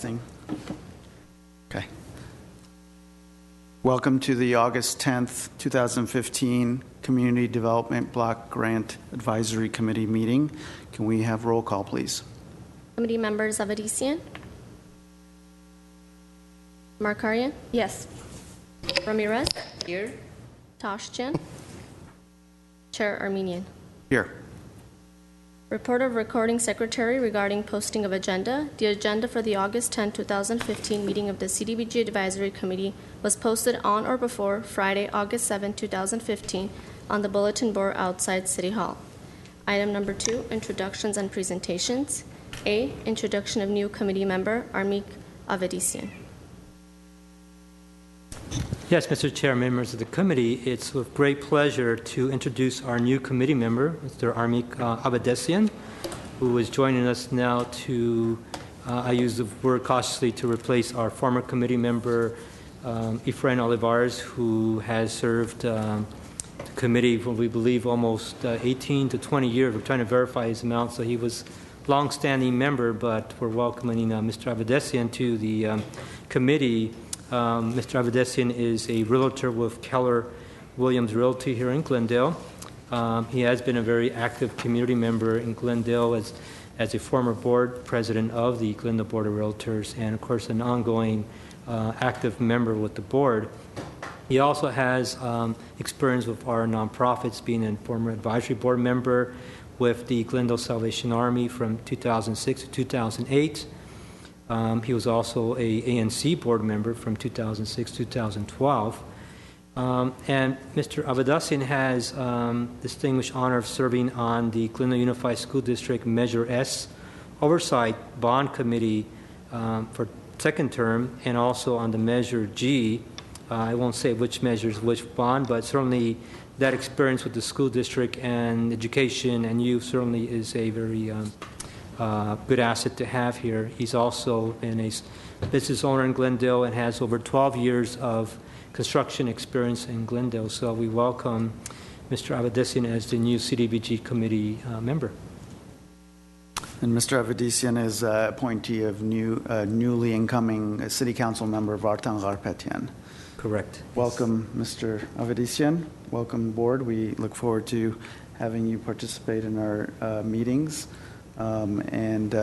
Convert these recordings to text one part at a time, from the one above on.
Testing. Okay. Welcome to the August 10th, 2015 Community Development Block Grant Advisory Committee meeting. Can we have roll call, please? Committee members Avedissian? Markarian? Yes. Ramirez? Here. Toshchin? Chair Armenian. Here. Report of Recording Secretary regarding posting of agenda. The agenda for the August 10, 2015 meeting of the CDBG Advisory Committee was posted on or before Friday, August 7, 2015 on the bulletin board outside City Hall. Item number 2, introductions and presentations. A, introduction of new committee member, Armik Avedissian. Yes, Mr. Chair, members of the committee, it's with great pleasure to introduce our new committee member, Mr. Armik Avedissian, who is joining us now to, I use the word cautiously, to replace our former committee member, Efrain Olivares, who has served the committee for, we believe, almost 18 to 20 years. We're trying to verify his amount, so he was a long-standing member, but we're welcoming Mr. Avedissian to the committee. Mr. Avedissian is a realtor with Keller Williams Realty here in Glendale. He has been a very active community member in Glendale as a former board president of the Glendale Board of Realtors and, of course, an ongoing active member with the board. He also has experience with our nonprofits, being a former advisory board member with the Glendale Salvation Army from 2006 to 2008. He was also a ANC board member from 2006 to 2012. And Mr. Avedissian has distinguished honor of serving on the Glendale Unified School District Measure S Oversight Bond Committee for second term, and also on the Measure G. I won't say which measures, which bond, but certainly that experience with the school district and education and youth certainly is a very good asset to have here. He's also been a business owner in Glendale and has over 12 years of construction experience in Glendale. So we welcome Mr. Avedissian as the new CDBG committee member. And Mr. Avedissian is appointee of newly incoming City Council member Vartan Garpetian. Correct. Welcome, Mr. Avedissian. Welcome, board. We look forward to having you participate in our meetings. And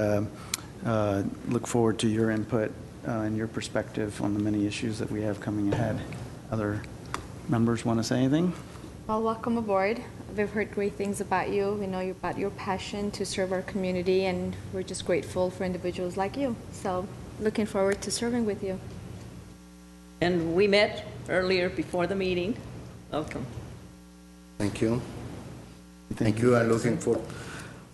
look forward to your input and your perspective on the many issues that we have coming ahead. Other members want to say anything? Well, welcome aboard. We've heard great things about you. We know about your passion to serve our community, and we're just grateful for individuals like you. So looking forward to serving with you. And we met earlier before the meeting. Welcome. Thank you. Thank you. I'm looking for...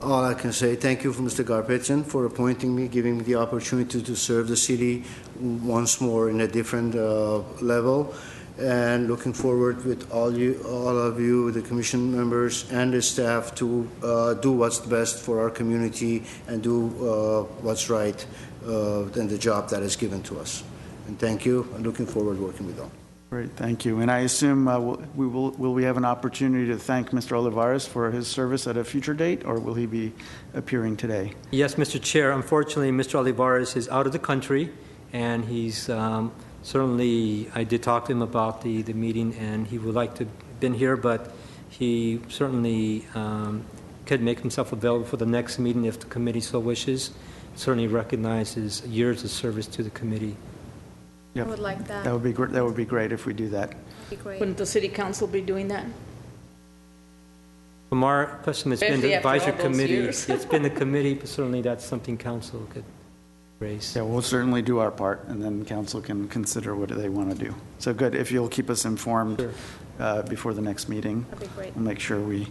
All I can say, thank you for Mr. Garpetian for appointing me, giving me the opportunity to serve the city once more in a different level, and looking forward with all of you, the commission members and the staff, to do what's best for our community and do what's right in the job that is given to us. And thank you. I'm looking forward to working with you all. Great, thank you. And I assume will we have an opportunity to thank Mr. Olivares for his service at a future date, or will he be appearing today? Yes, Mr. Chair. Unfortunately, Mr. Olivares is out of the country, and he's certainly, I did talk to him about the meeting, and he would like to have been here, but he certainly could make himself available for the next meeting if the committee so wishes. Certainly recognizes years of service to the committee. Yep. I would like that. That would be great. That would be great if we do that. That'd be great. Wouldn't the city council be doing that? From our perspective, it's been the advisory committee. Years. It's been the committee, but certainly that's something council could raise. Yeah, we'll certainly do our part, and then council can consider what they want to do. So good. If you'll keep us informed before the next meeting, that'd be great. We'll make sure we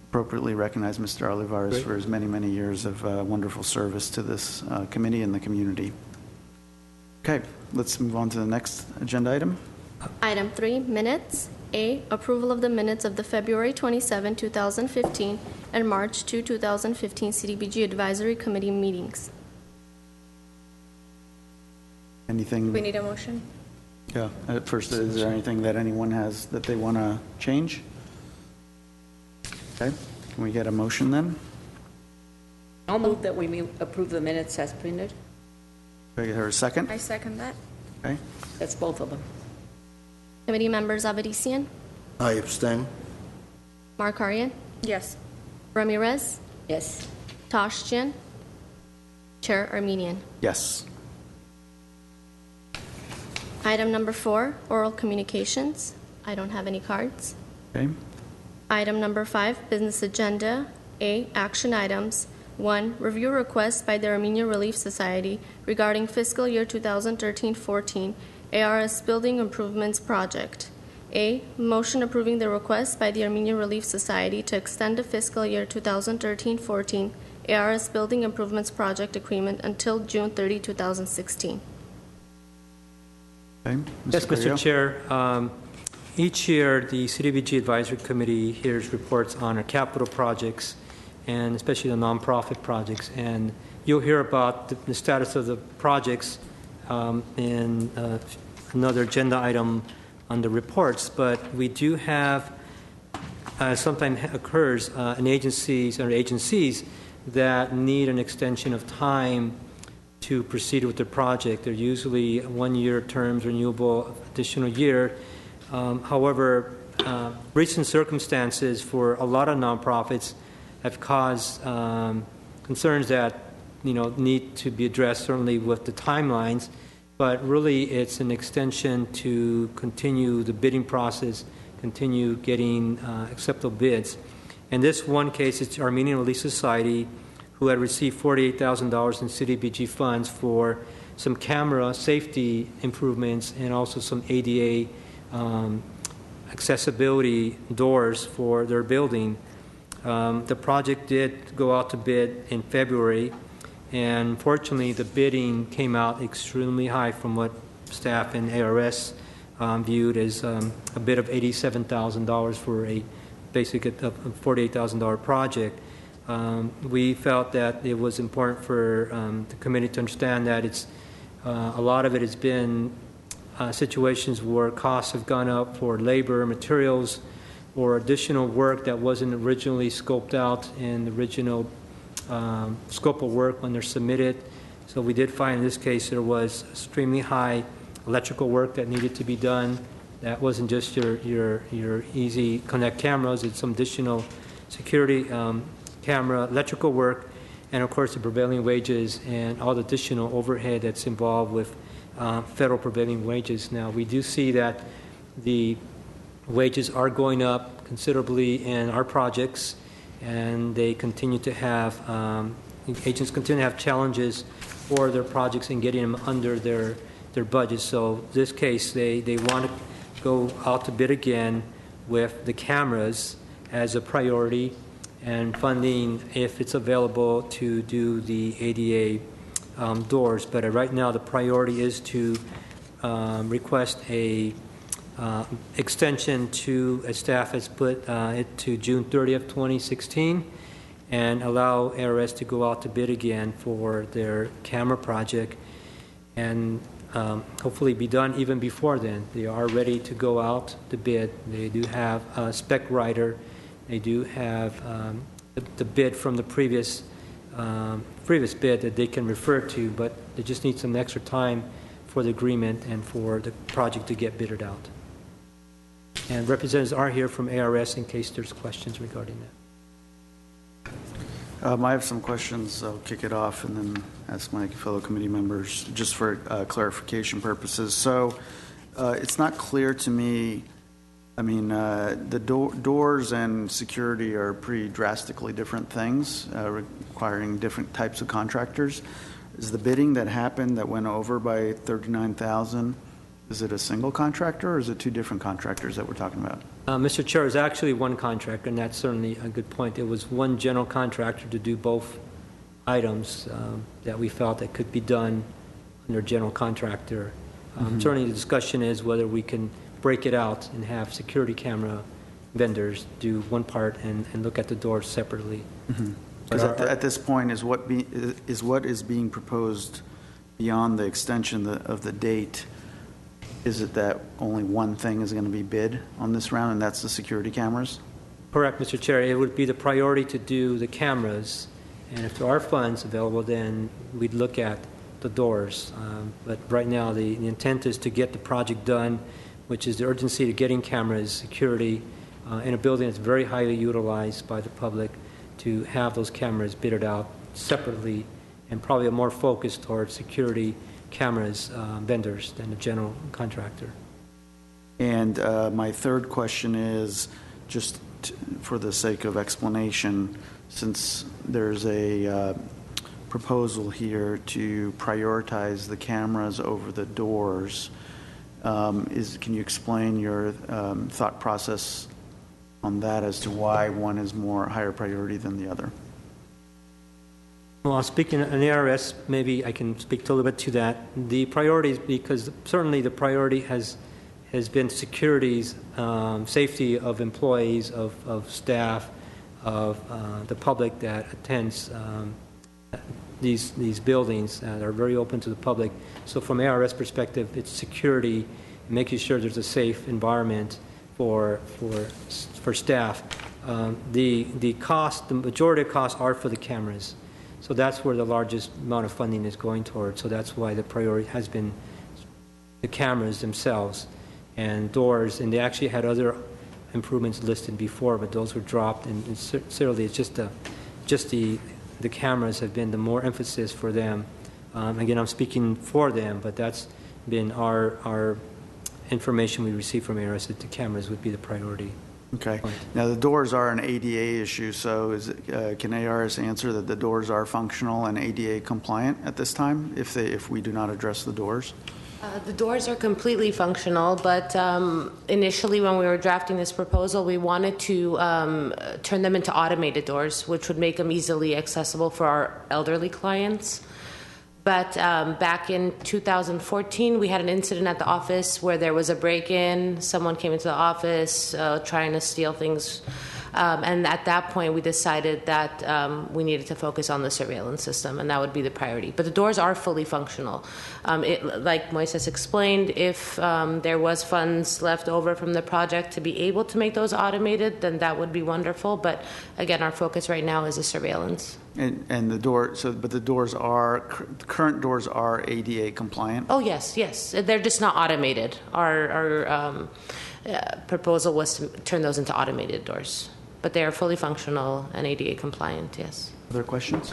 appropriately recognize Mr. Olivares for his many, many years of wonderful service to this committee and the community. Okay, let's move on to the next agenda item. Item 3, minutes. A, approval of the minutes of the February 27, 2015 and March 2, 2015 CDBG Advisory Committee meetings. Anything? We need a motion. Yeah, at first, is there anything that anyone has that they want to change? Okay, can we get a motion then? I'll move that we approve the minutes as printed. Do I hear a second? I second that. Okay. That's both of them. Committee members Avedisian, I abstain. Markarian, Yes. Ramirez, Yes. Toshjian, Chair Armenian. Yes. Item number 4, oral communications. I don't have any cards. Okay. Item number 5, business agenda. A, action items. 1, review request by the Armenian Relief Society regarding fiscal year 2013-14 ARS Building Improvements Project. A, motion approving the request by the Armenian Relief Society to extend the fiscal year 2013-14 ARS Building Improvements Project agreement until June 30, 2016. Okay. Yes, Carrillo? Mr. Chair. Each year, the CDBG Advisory Committee hears reports on our capital projects, and especially the nonprofit projects. And you'll hear about the status of the projects in another agenda item on the reports. But we do have, sometimes occurs in agencies that need an extension of time to proceed with the project. They're usually 1-year terms, renewable additional year. However, recent circumstances for a lot of nonprofits have caused concerns that need to be addressed, certainly with the timelines, but really it's an extension to continue the bidding process, continue getting acceptable bids. In this one case, it's Armenian Relief Society, who had received $48,000 in CDBG funds for some camera safety improvements and also some ADA accessibility doors for their building. The project did go out to bid in February, and fortunately the bidding came out extremely high from what staff and ARS viewed as a bid of $87,000 for a $48,000 project. We felt that it was important for the committee to understand that it's a lot of it has been situations where costs have gone up for labor, materials, or additional work that wasn't originally scoped out in the original scope of work when they're submitted. So we did find in this case there was extremely high electrical work that needed to be done. That wasn't just your easy connect cameras, it's some additional security camera, electrical work, and of course the prevailing wages and all the additional overhead that's involved with federal prevailing wages. Now, we do see that the wages are going up considerably in our projects, and they continue to have, agents continue to have challenges for their projects in getting them under their budget. So this case, they want to go out to bid again with the cameras as a priority and funding, if it's available, to do the ADA doors. But right now the priority is to request a extension to, as staff has put it, to June 30th, 2016, and allow ARS to go out to bid again for their camera project, and hopefully be done even before then. They are ready to go out to bid. They do have a spec writer. They do have the bid from the previous bid that they can refer to, but they just need some extra time for the agreement and for the project to get bidded out. And representatives are here from ARS in case there's questions regarding that. I have some questions. I'll kick it off and then ask my fellow committee members just for clarification purposes. So it's not clear to me, I mean, the doors and security are pretty drastically different things, requiring different types of contractors. Is the bidding that happened that went over by $39,000, is it a single contractor or is it two different contractors that we're talking about? Mr. Chair, it's actually one contractor, and that's certainly a good point. It was one general contractor to do both items that we felt that could be done under general contractor. Certainly the discussion is whether we can break it out and have security camera vendors do one part and look at the doors separately. Because at this point, is what is being proposed beyond the extension of the date? Is it that only one thing is going to be bid on this round, and that's the security cameras? Correct, Mr. Chair. It would be the priority to do the cameras, and if there are funds available, then we'd look at the doors. But right now, the intent is to get the project done, which is the urgency to getting cameras, security, in a building that's very highly utilized by the public, to have those cameras bidded out separately and probably a more focus towards security cameras vendors than the general contractor. And my third question is, just for the sake of explanation, since there's a proposal here to prioritize the cameras over the doors, can you explain your thought process on that as to why one is more higher priority than the other? Well, speaking in the ARS, maybe I can speak a little bit to that. The priorities, because certainly the priority has been security's safety of employees, of staff, of the public that attends these buildings that are very open to the public. So from ARS perspective, it's security, making sure there's a safe environment for staff. The cost, the majority of costs are for the cameras. So that's where the largest amount of funding is going towards. So that's why the priority has been the cameras themselves and doors. And they actually had other improvements listed before, but those were dropped. And certainly it's just the cameras have been the more emphasis for them. Again, I'm speaking for them, but that's been our information we received from ARS that the cameras would be the priority. Okay. Now, the doors are an ADA issue, so can ARS answer that the doors are functional and ADA compliant at this time if we do not address the doors? The doors are completely functional, but initially when we were drafting this proposal, we wanted to turn them into automated doors, which would make them easily accessible for our elderly clients. But back in 2014, we had an incident at the office where there was a break-in. Someone came into the office trying to steal things. And at that point, we decided that we needed to focus on the surveillance system, and that would be the priority. But the doors are fully functional. Like Moises explained, if there was funds left over from the project to be able to make those automated, then that would be wonderful. But again, our focus right now is the surveillance. And the door, but the doors are, the current doors are ADA compliant? Oh, yes. They're just not automated. Our proposal was to turn those into automated doors. But they are fully functional and ADA compliant, yes. Other questions?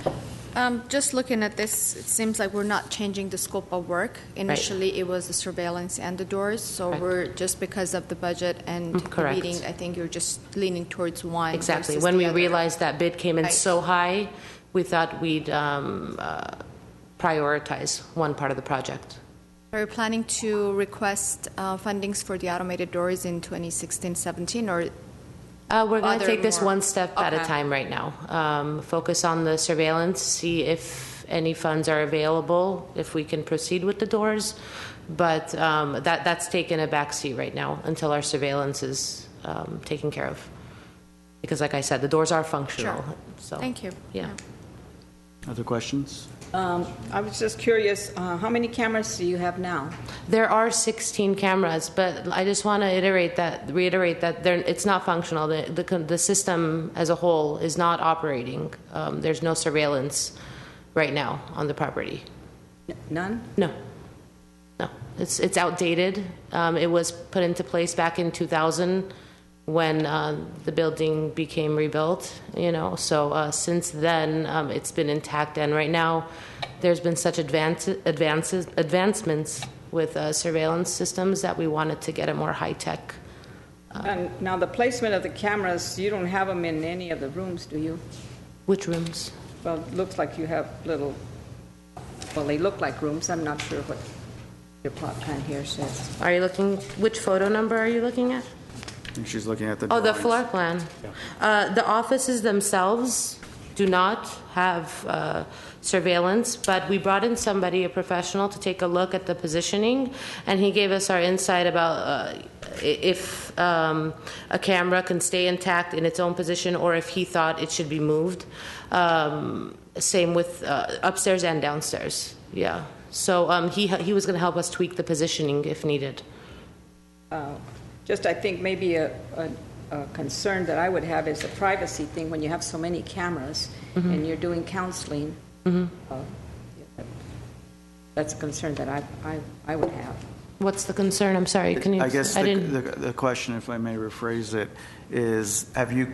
Just looking at this, it seems like we're not changing the scope of work. Initially, It was the surveillance and the doors, so we're just because of the budget and the meeting, I think you're just leaning towards one. Exactly. When we realized that bid came in so high, we thought we'd prioritize one part of the project. Are you planning to request fundings for the automated doors in 2016-17, or we're going to take this more? one step at a time right now. Focus on the surveillance, see if any funds are available, if we can proceed with the doors. But that's taken a backseat right now until our surveillance is taken care of. Because like I said, the doors are functional. Sure. So, thank you. Yeah. Other questions? I was just curious, how many cameras do you have now? There are 16 cameras, but I just want to reiterate that it's not functional. The system as a whole is not operating. There's no surveillance right now on the property. None? No. It's outdated. It was put into place back in 2000 when the building became rebuilt, so since then it's been intact, and right now there's been such advancements with surveillance systems that we wanted to get a more high-tech. And now the placement of the cameras, you don't have them in any of the rooms, do you? Which rooms? Well, it looks like you have they look like rooms. I'm not sure what your plot plan here says. Are you looking, which photo number are you looking at? I think she's looking at the Oh, the drawings. floor plan. The offices themselves do not have surveillance, but we brought in somebody, a professional, to take a look at the positioning, and he gave us our insight about if a camera can stay intact in its own position or if he thought it should be moved. Same with upstairs and downstairs. Yeah. So he was going to help us tweak the positioning if needed. Just I think maybe a concern that I would have is a privacy thing when you have so many cameras and you're doing counseling. That's a concern that I would have. What's the concern? I'm sorry. Can you? I guess didn't. the question, if I may rephrase it, is have you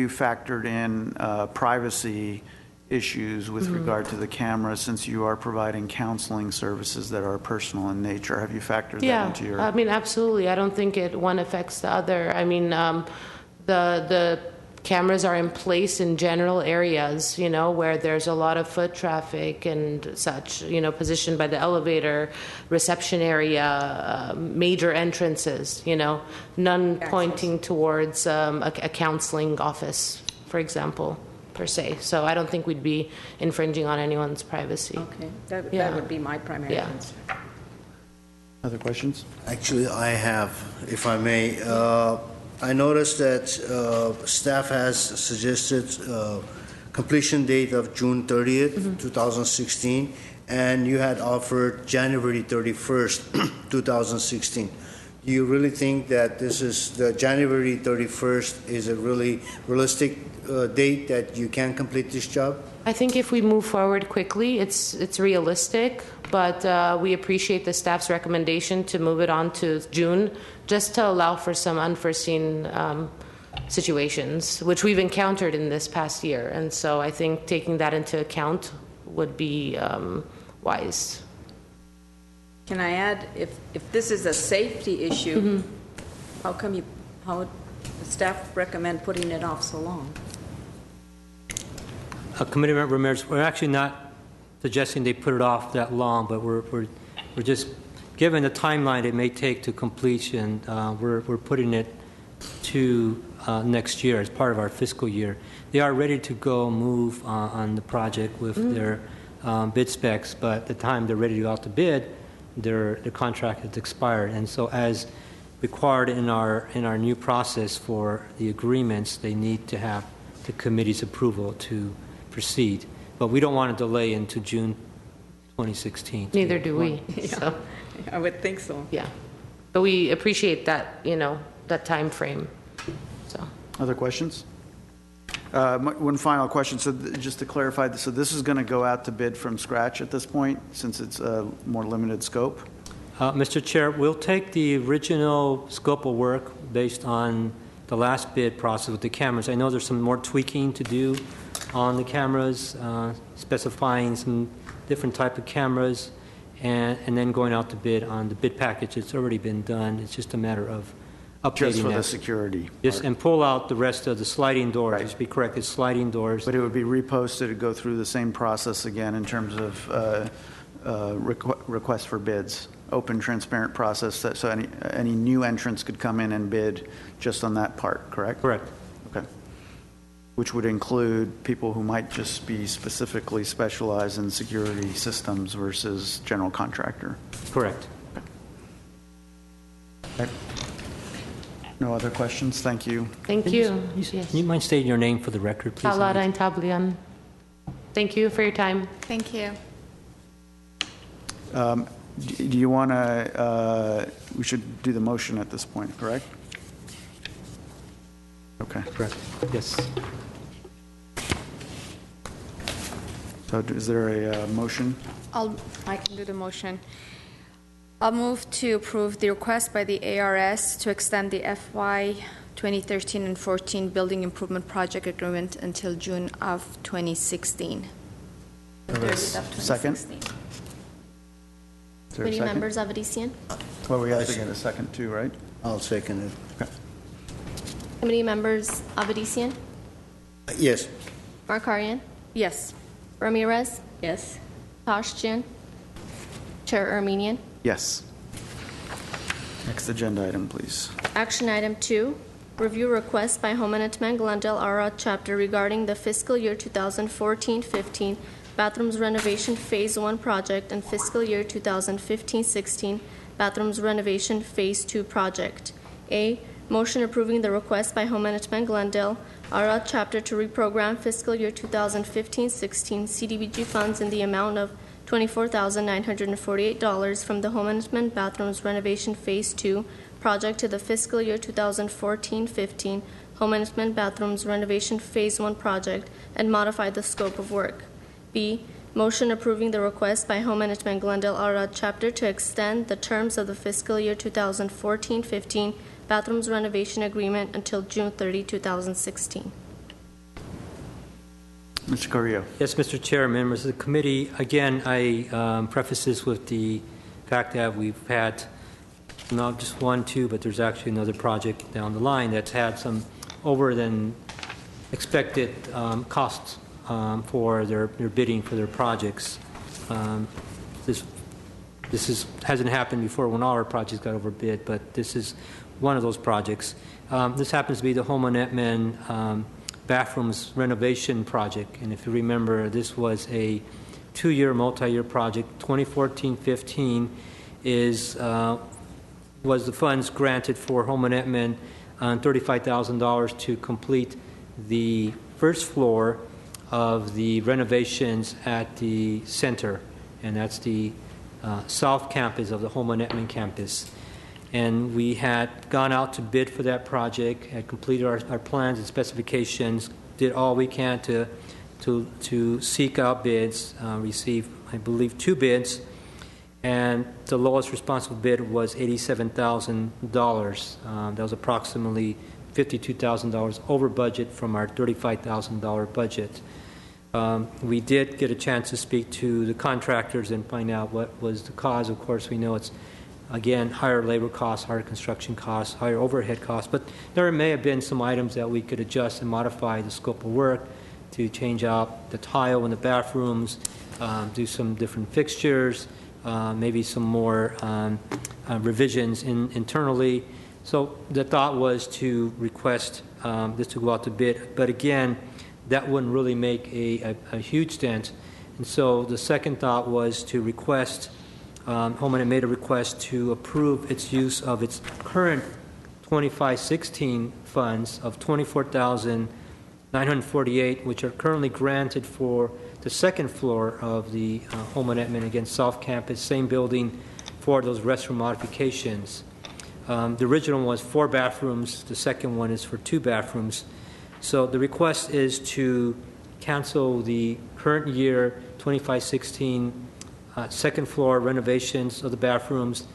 factored in privacy issues with regard to the camera, since you are providing counseling services that are personal in nature? Have you factored that into your? I mean, absolutely. I don't think one affects the other. I mean, the cameras are in place in general areas, where there's a lot of foot traffic and such, positioned by the elevator, reception area, major entrances, none pointing towards a counseling office, for example, per se. So I don't think we'd be infringing on anyone's privacy. Okay, that would be my primary concern. Other questions? Actually, I have, if I may. I noticed that staff has suggested completion date of June 30th, 2016, and you had offered January 31st, 2016. Do you really think that this is the January 31st is a really realistic date that you can complete this job? I think if we move forward quickly, it's realistic, but we appreciate the staff's recommendation to move it on to June, just to allow for some unforeseen situations, which we've encountered in this past year. And so I think taking that into account would be wise. Can I add, if this is a safety issue, how come how the staff recommend putting it off so long? Committee Member Ramirez, we're actually not suggesting they put it off that long, but we're just, given the timeline it may take to completion, we're putting it to next year as part of our fiscal year. They are ready to go move on the project with their bid specs, but the time they're ready to go out to bid, their contract has expired. And so as required in our new process for the agreements, they need to have the committee's approval to proceed. But we don't want to delay into June 2016. Neither do we. Yeah, So, I would think so. yeah. But we appreciate that, that time frame. So. Other questions? One final question. So just to clarify, so this is going to go out to bid from scratch at this point, since it's a more limited scope? Mr. Chair, we'll take the original scope of work based on the last bid process with the cameras. I know there's some more tweaking to do on the cameras, specifying some different type of cameras, and then going out to bid on the bid package. It's already been done. It's just a matter of updating Just for that. the security? Yes, part. and pull out the rest of the sliding doors. Right. Just to be correct, it's sliding doors. But it would be reposted to go through the same process again in terms of request for bids, open, transparent process, so any new entrants could come in and bid just on that part, correct? Correct. Okay. Which would include people who might just be specifically specialized in security systems versus general contractor. Correct. Okay. No other questions? Thank you. Thank you. Yes. Can you mind stating your name for the record, please? Paula Tablian. Thank you for your time. Thank you. Do you want to, we should do the motion at this point, correct? Okay. Correct. Yes. So is there a motion? I can do the motion. I'll move to approve the request by the ARS to extend the FY 2013 and 14 Building Improvement Project Agreement until June of 2016. The 30th of 2016. Second? Is there a Committee second? members Avedisian, Well, we have to get a second too, right? I'll second it. Okay. Committee members Avedisian, Yes. Markarian, Yes. Ramirez, Yes. Toshjian, Chair Armenian. Yes. Next agenda item, please. Action item 2, review request by Homenetman Glendale ARA chapter regarding the fiscal year 2014-15 bathrooms renovation phase 1 project and fiscal year 2015-16 bathrooms renovation phase 2 project. A, motion approving the request by Homenetman Glendale ARA chapter to reprogram fiscal year 2015-16 CDBG funds in the amount of $24,948 from the Homenetman Bathrooms Renovation Phase 2 project to the fiscal year 2014-15 Homenetman Bathrooms Renovation Phase 1 project and modify the scope of work. B, Motion approving the request by Home Management Glendale Ara Chapter to extend the terms of the fiscal year 2014-15 bathrooms renovation agreement until June 30, 2016. Mr. Carrillo. Yes, Mr. Chair, members of the committee. Again, I preface this with the fact that we've had not just one, two, but there's actually another project down the line that's had some over than expected costs for their bidding for their projects. This hasn't happened before when all our projects got overbid, but this is one of those projects. This happens to be the Home on Edmond bathrooms renovation project, and if you remember, this was a 2-year multi-year project. 2014-15 was the funds granted for Home on Edmond $35,000 to complete the first floor of the renovations at the center, and that's the south campus of the Home on Edmond campus. And we had gone out to bid for that project, had completed our plans and specifications, did all we can to seek out bids, received, I believe, 2 bids, and the lowest responsible bid was $87,000. That was approximately $52,000 over budget from our $35,000 budget. We did get a chance to speak to the contractors and find out what was the cause. Of course, we know it's, again, higher labor costs, higher construction costs, higher overhead costs, but there may have been some items that we could adjust and modify the scope of work to change out the tile in the bathrooms, do some different fixtures, maybe some more revisions internally. So the thought was to request this to go out to bid, but again, that wouldn't really make a huge dent. And so the second thought was to request, Homeland made a request to approve its use of its current 25-16 funds of $24,948, which are currently granted for the second floor of the Home on Edmond, again, South Campus, same building, for those restroom modifications. The original one was 4 bathrooms. The second one is for 2 bathrooms. So the request is to cancel the current year 25-16 second floor renovations of the bathrooms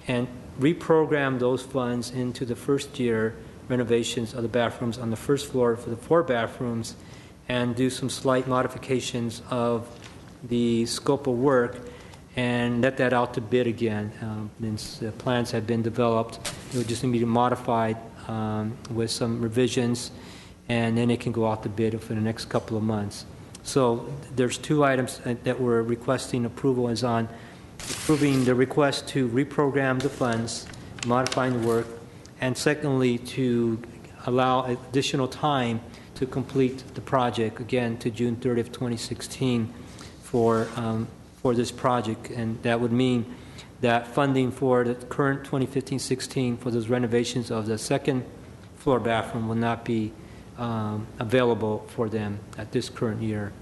and reprogram those funds into the first year renovations of the bathrooms on the first floor for the 4 bathrooms, and do some slight modifications of the scope of work and let that out to bid again. Since the plans have been developed, it would just need to be modified with some revisions, and then it can go out to bid for the next couple of months. So there's 2 items that we're requesting approval is on approving the request to reprogram the funds, modifying the work, and secondly, to allow additional time to complete the project, again, to June 30th, 2016 for this project. And that would mean that funding for the current 2015-16 for those renovations of the second floor bathroom will not be available for them at this current year.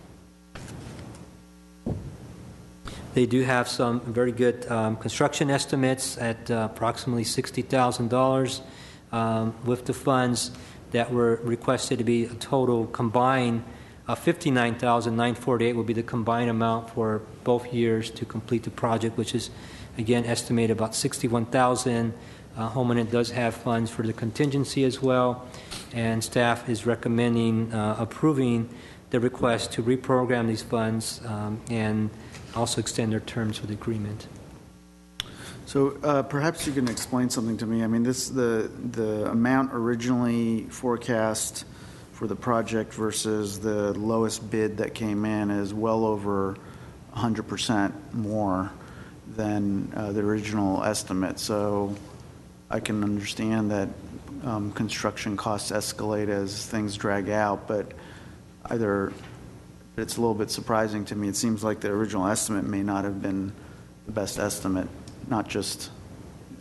They do have some very good construction estimates at approximately $60,000 with the funds that were requested to be a total combined $59,948 will be the combined amount for both years to complete the project, which is, again, estimated about $61,000. Homeland does have funds for the contingency as well, and staff is recommending approving the request to reprogram these funds and also extend their terms for the agreement. So perhaps you can explain something to me. I mean, the amount originally forecast for the project versus the lowest bid that came in is well over 100% more than the original estimate. So I can understand that construction costs escalate as things drag out, but it's a little bit surprising to me. It seems like the original estimate may not have been the best estimate, not just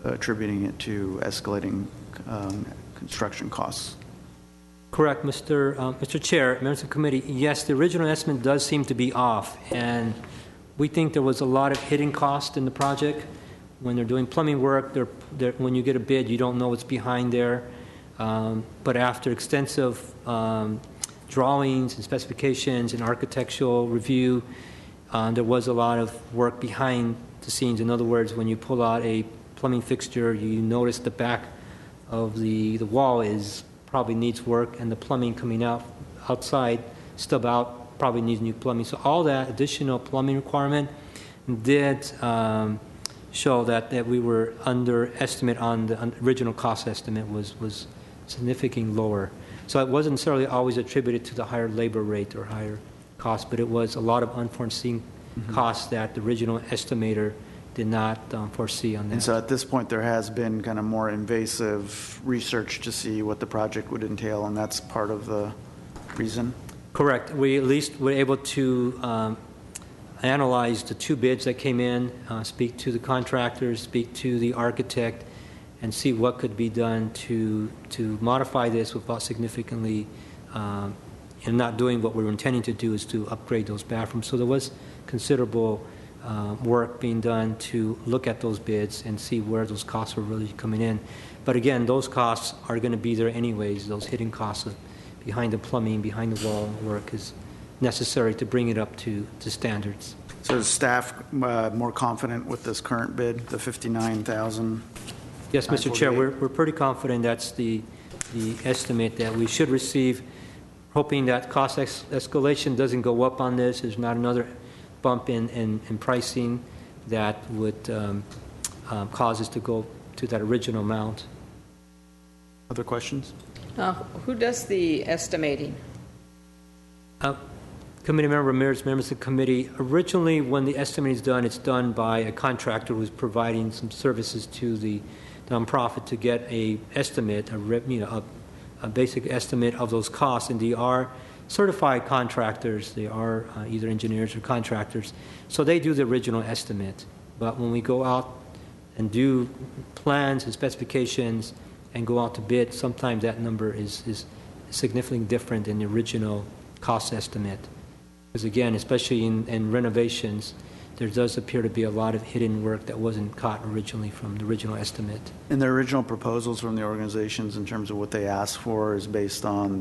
attributing it to escalating construction costs. Correct, Mr. Chair, members of the committee. Yes, the original estimate does seem to be off, and we think there was a lot of hidden cost in the project. When they're doing plumbing work, when you get a bid, you don't know what's behind there. But after extensive drawings and specifications and architectural review, there was a lot of work behind the scenes. In other words, when you pull out a plumbing fixture, you notice the back of the wall probably needs work, and the plumbing coming outside, stub out, probably needs new plumbing. So all that additional plumbing requirement did show that we were underestimate on the original cost estimate was significantly lower. So it wasn't necessarily always attributed to the higher labor rate or higher cost, but it was a lot of unforeseen costs that the original estimator did not foresee on that. And so at this point, there has been kind of more invasive research to see what the project would entail, and that's part of the reason? Correct. We at least were able to analyze the 2 bids that came in, speak to the contractors, speak to the architect, and see what could be done to modify this without significantly and not doing what we were intending to do, is to upgrade those bathrooms. So there was considerable work being done to look at those bids and see where those costs are really coming in. But again, those costs are going to be there anyways. Those hidden costs behind the plumbing, behind the wall work is necessary to bring it up to standards. So is staff more confident with this current bid, the $59,000? Yes, Mr. Chair, we're pretty confident that's the estimate that we should receive, hoping that cost escalation doesn't go up on this. There's not another bump in pricing that would cause us to go to that original amount. Other questions? Who does the estimating? Committee member Ramirez, members of the committee, originally when the estimate is done, it's done by a contractor who's providing some services to the nonprofit to get a estimate, a basic estimate of those costs, and they are certified contractors. They are either engineers or contractors, so they do the original estimate. But when we go out and do plans and specifications and go out to bid, sometimes that number is significantly different than the original cost estimate. Because again, especially in renovations, there does appear to be a lot of hidden work that wasn't caught originally from the original estimate. And the original proposals from the organizations in terms of what they asked for is based on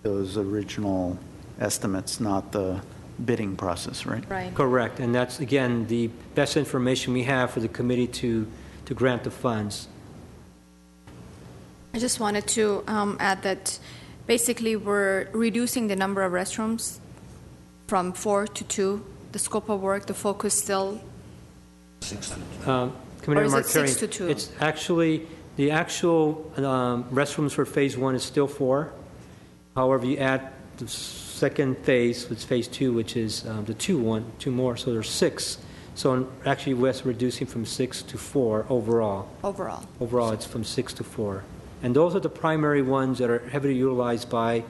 those original estimates, not the bidding process, right? Right. Correct, and that's, again, the best information we have for the committee to grant the funds. I just wanted to add that basically we're reducing the number of restrooms from 4 to 2. The scope of work, the focus still, Committee or is Member it 6 to 2? It's actually, the actual restrooms for phase 1 is still 4. However, you add the second phase, which is phase 2, which is the 2 more, so there's 6. So actually, we're reducing from 6 to 4 overall. Overall, it's from 6 to 4. And those are the primary ones that are heavily utilized by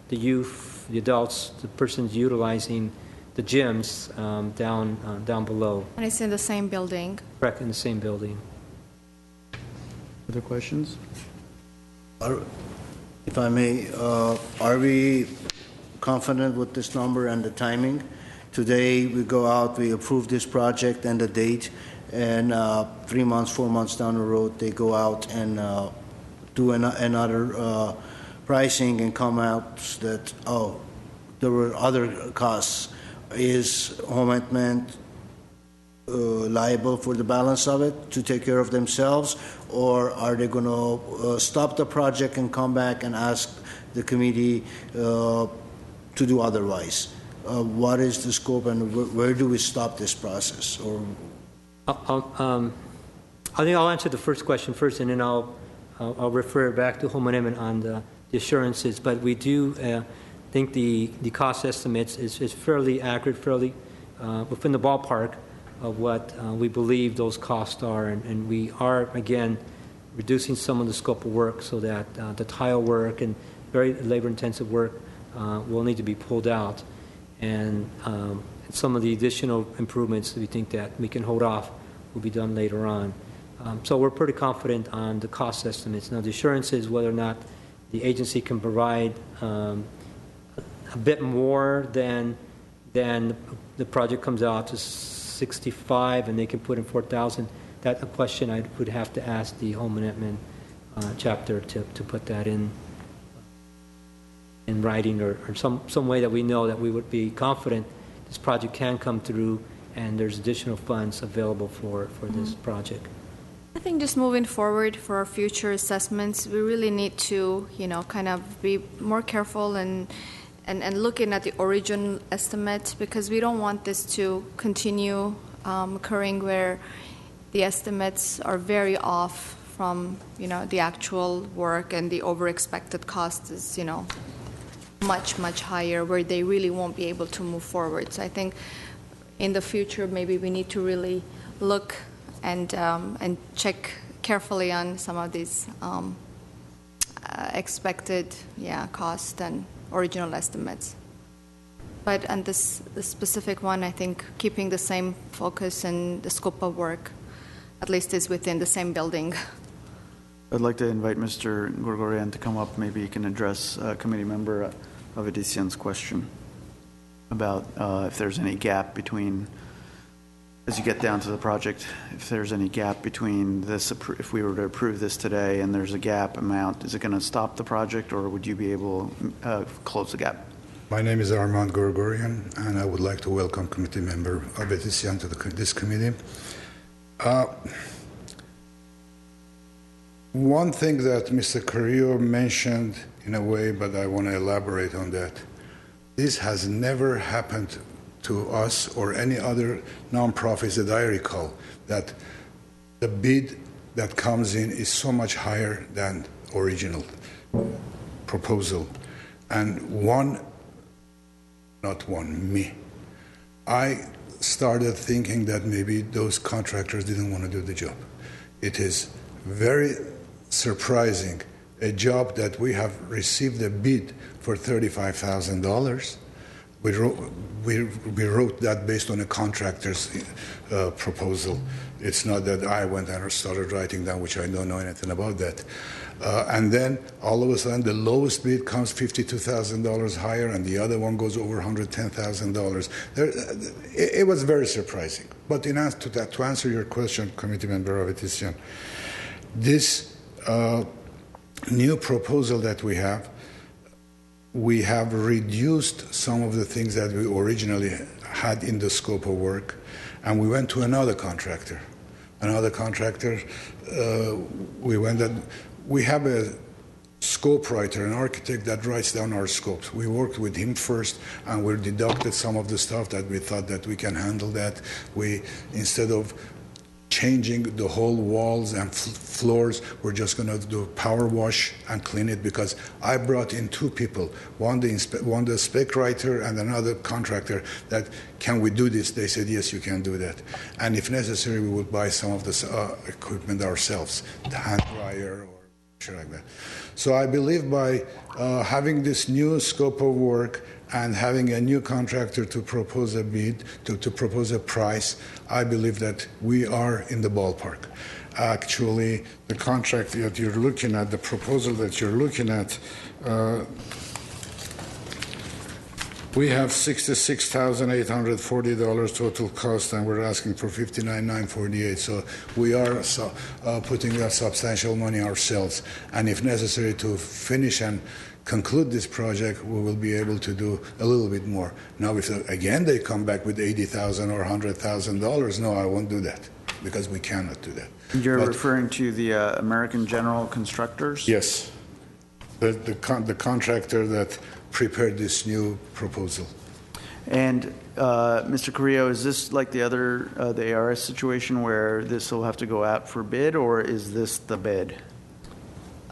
the youth, the adults, the persons utilizing the gyms down below. And it's in the same building. Correct, in the same building. Other questions? If I may, are we confident with this number and the timing? Today, we go out, we approve this project and the date, and 3 months, 4 months down the road, they go out and do another pricing and come out that, oh, there were other costs. Is Home Entertainment liable for the balance of it to take care of themselves, or are they going to stop the project and come back and ask the committee to do otherwise? What is the scope, and where do we stop this process? Or I think I'll answer the first question first, and then I'll refer back to Home Entertainment on the assurances. But we do think the cost estimates is fairly accurate, fairly within the ballpark of what we believe those costs are, and we are, again, reducing some of the scope of work so that the tile work and very labor-intensive work will need to be pulled out, and some of the additional improvements that we think that we can hold off will be done later on. So we're pretty confident on the cost estimates. Now, the assurances, whether or not the agency can provide a bit more than the project comes out to 65 and they can put in 4,000, that's a question I would have to ask the Home Enactment chapter to put that in writing or some way that we know that we would be confident this project can come through and there's additional funds available for this project. I think just moving forward for our future assessments, we really need to, kind of be more careful and looking at the original estimate, because we don't want this to continue occurring where the estimates are very off from, the actual work, and the over-expected cost is, much, much higher, where they really won't be able to move forward. So I think in the future, maybe we need to really look and check carefully on some of these expected cost and original estimates. But on this specific one, I think keeping the same focus and the scope of work, at least, is within the same building. I'd like to invite Mr. Gorgorian to come up. Maybe he can address committee member Avedisian's question about if there's any gap between, as you get down to the project, if there's any gap between this, if we were to approve this today and there's a gap amount, is it going to stop the project, or would you be able to close the gap? My name is Armand Gorgorian, and I would like to welcome committee member Avedisian to this committee. One thing that Mr. Carrillo mentioned in a way, but I want to elaborate on that. This has never happened to us or any other nonprofits that I recall, that the bid that comes in is so much higher than original proposal. And I started thinking that maybe those contractors didn't want to do the job. It is very surprising, a job that we have received a bid for $35,000. We wrote that based on a contractor's proposal. It's not that I went and started writing down, which I don't know anything about that. And then all of a sudden, the lowest bid comes $52,000 higher, and the other one goes over $110,000. It was very surprising. But to answer your question, Committee Member Avedisian, this new proposal that we have reduced some of the things that we originally had in the scope of work, and we went to another contractor. We have a scope writer, an architect that writes down our scopes. We worked with him first, and we deducted some of the stuff that we thought that we can handle that. Instead of changing the whole walls and floors, we're just going to do power wash and clean it, because I brought in two people, one the spec writer and another contractor, that can we do this? They said, yes, you can do that. And if necessary, we would buy some of the equipment ourselves, the hand dryer or like that. So I believe by having this new scope of work and having a new contractor to propose a bid, to propose a price, I believe that we are in the ballpark. Actually, the contract that you're looking at, the proposal that you're looking at, we have $66,840 total cost, and we're asking for $59,948. So we are putting that substantial money ourselves. And if necessary to finish and conclude this project, we will be able to do a little bit more. Now, if again they come back with $80,000 or $100,000, no, I won't do that, because we cannot do that. You're referring to the American General Constructors? Yes, the contractor that prepared this new proposal. And Mr. Carrillo, is this like the other, the ARS situation where this will have to go out for bid, or is this the bid?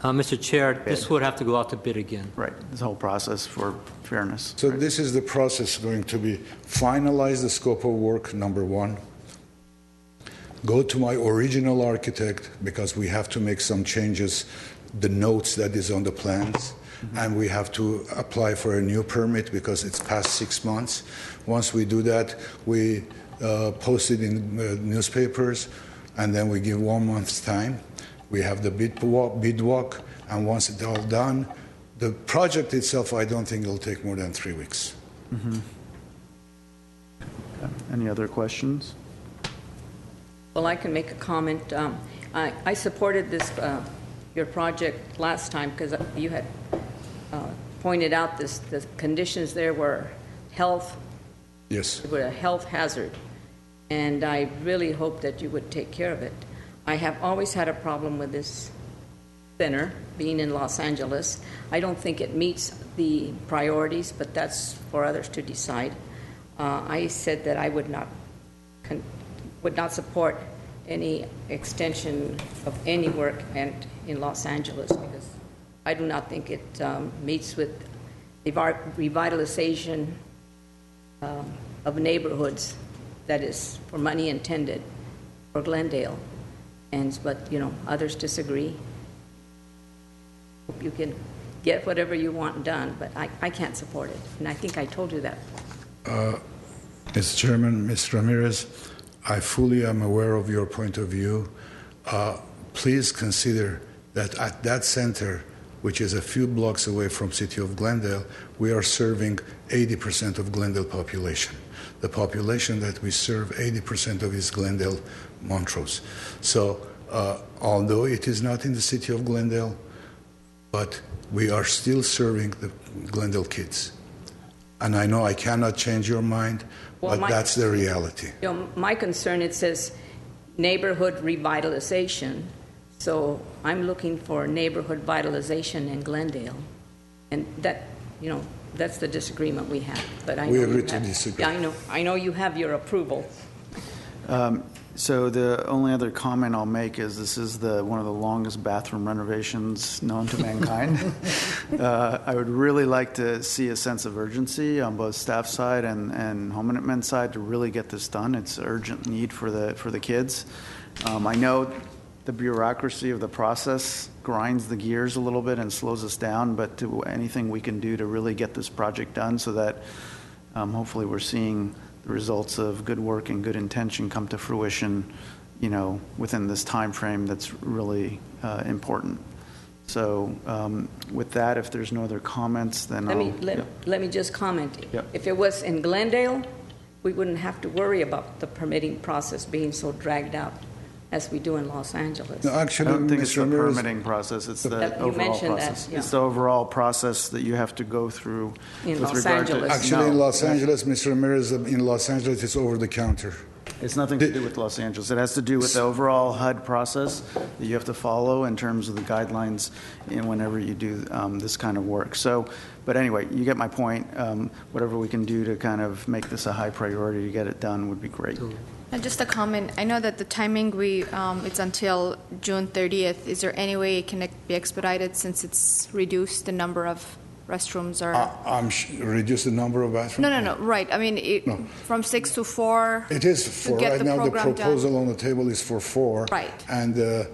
Mr. Chair, this would have to go out to bid again. Right, this whole process for fairness. So right. This is the process going to be: finalize the scope of work, number one. Go to my original architect, because we have to make some changes, the notes that is on the plans. And we have to apply for a new permit because it's past 6 months. Once we do that, we post it in newspapers, and then we give 1 month's time. We have the bid walk, and once it's all done, the project itself, I don't think it'll take more than 3 weeks. Mm-hmm. Okay. Any other questions? Well, I can make a comment. I supported this your project last time because you had pointed out the conditions there were health Yes. It was a health hazard, and I really hope that you would take care of it. I have always had a problem with this center being in Los Angeles. I don't think it meets the priorities, but that's for others to decide. I said that I would not support any extension of any work in Los Angeles, because I do not think it meets with the revitalization of neighborhoods that is for money intended for Glendale. But others disagree. Hope you can get whatever you want done, but I can't support it, and I think I told you that. Mr. Chairman, Ms. Ramirez, I fully am aware of your point of view. Please consider that at that center, which is a few blocks away from city of Glendale, we are serving 80% of Glendale population. The population that we serve, 80% of is Glendale, Montrose. So although it is not in the city of Glendale, but we are still serving the Glendale kids. And I know I cannot change your mind, but that's the reality. My concern, it says neighborhood revitalization. So I'm looking for neighborhood vitalization in Glendale. And that's the disagreement we have. But I know we agree to disagree. Yeah, I know you have your approval. So the only other comment I'll make is this is one of the longest bathroom renovations known to mankind. I would really like to see a sense of urgency on both staff side and Home Minutemen side to really get this done. It's an urgent need for the kids. I know the bureaucracy of the process grinds the gears a little bit and slows us down, but anything we can do to really get this project done so that hopefully we're seeing the results of good work and good intention come to fruition, within this time frame that's really important. So with that, if there's no other comments, then let me just comment. Yep. If it was in Glendale, we wouldn't have to worry about the permitting process being so dragged out as we do in Los Angeles. No, I actually, don't think it's the Mr. Ramirez, permitting process, it's the You overall mentioned that, process. yeah. It's the overall process that you have to go through In with Los regard Angeles. to... actually in Los Angeles, Mr. Ramirez, in Los Angeles, it's over the counter. It's nothing to do with Los Angeles. It has to do with the overall HUD process that you have to follow in terms of the guidelines whenever you do this kind of work. So, but anyway, you get my point. Whatever we can do to kind of make this a high priority to get it done would be great. And just a comment, I know that the timing, it's until June 30th. Is there any way it can be expedited since it's reduced the number of restrooms or? Reduce the number of bathrooms? No, right. I mean, from 6 to 4. It is 4. Right now, the proposal on the table is for 4. Right. And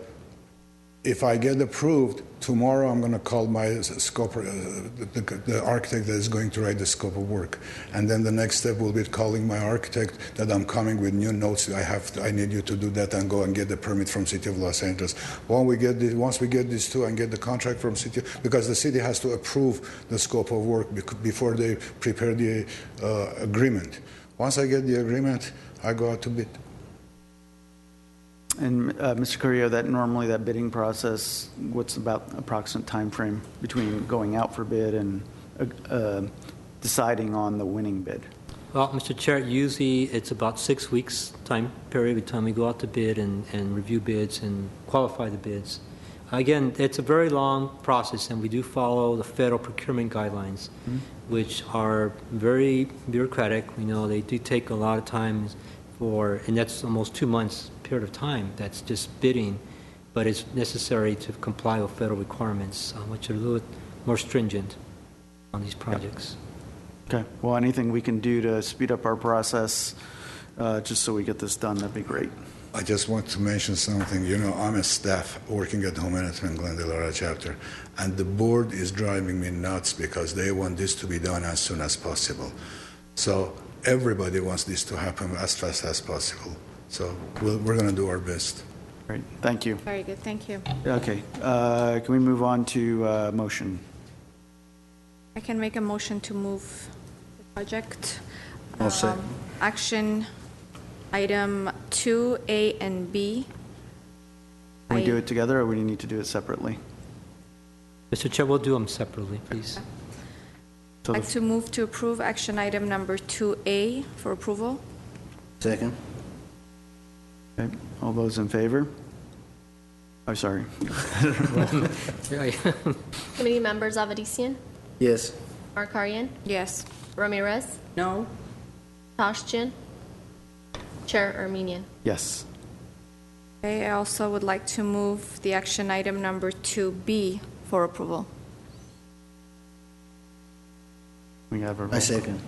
if I get approved, tomorrow I'm going to call my scope, the architect that is going to write the scope of work. And then the next step will be calling my architect that I'm coming with new notes. I need you to do that and go and get the permit from City of Los Angeles. Once we get these two and get the contract from City, because the city has to approve the scope of work before they prepare the agreement. Once I get the agreement, I go out to bid. And Mr. Carrillo, normally that bidding process, what's about approximate time frame between going out for bid and deciding on the winning bid? Well, Mr. Chair, usually it's about 6 weeks time period by the time we go out to bid and review bids and qualify the bids. Again, it's a very long process, and we do follow the federal procurement guidelines, which are very bureaucratic. We know they do take a lot of time and that's almost 2 months period of time. That's just bidding, but it's necessary to comply with federal requirements, which are a little more stringent on these projects. Okay. Well, anything we can do to speed up our process, just so we get this done, that'd be great. I just want to mention something. I'm a staff working at Home Minutemen Glendale chapter, and the board is driving me nuts because they want this to be done as soon as possible. So everybody wants this to happen as fast as possible. So we're going to do our best. Great. Thank you. Very good. Thank you. Okay. Can we move on to motion? I can make a motion to move the project. I'll say. Action item 2A and B. Can we do it together, or we need to do it separately? Mr. Chair, we'll do them separately, please. So I'd like to move to approve action item number 2A for approval. Second. okay, all those in favor? Oh, sorry. Committee members Avedisian, Yes. Markarian, Yes. Ramirez, No? Tashjian, Chair Armenian. Yes. Okay, I also would like to move the action item number 2B for approval. We have a I roll, second.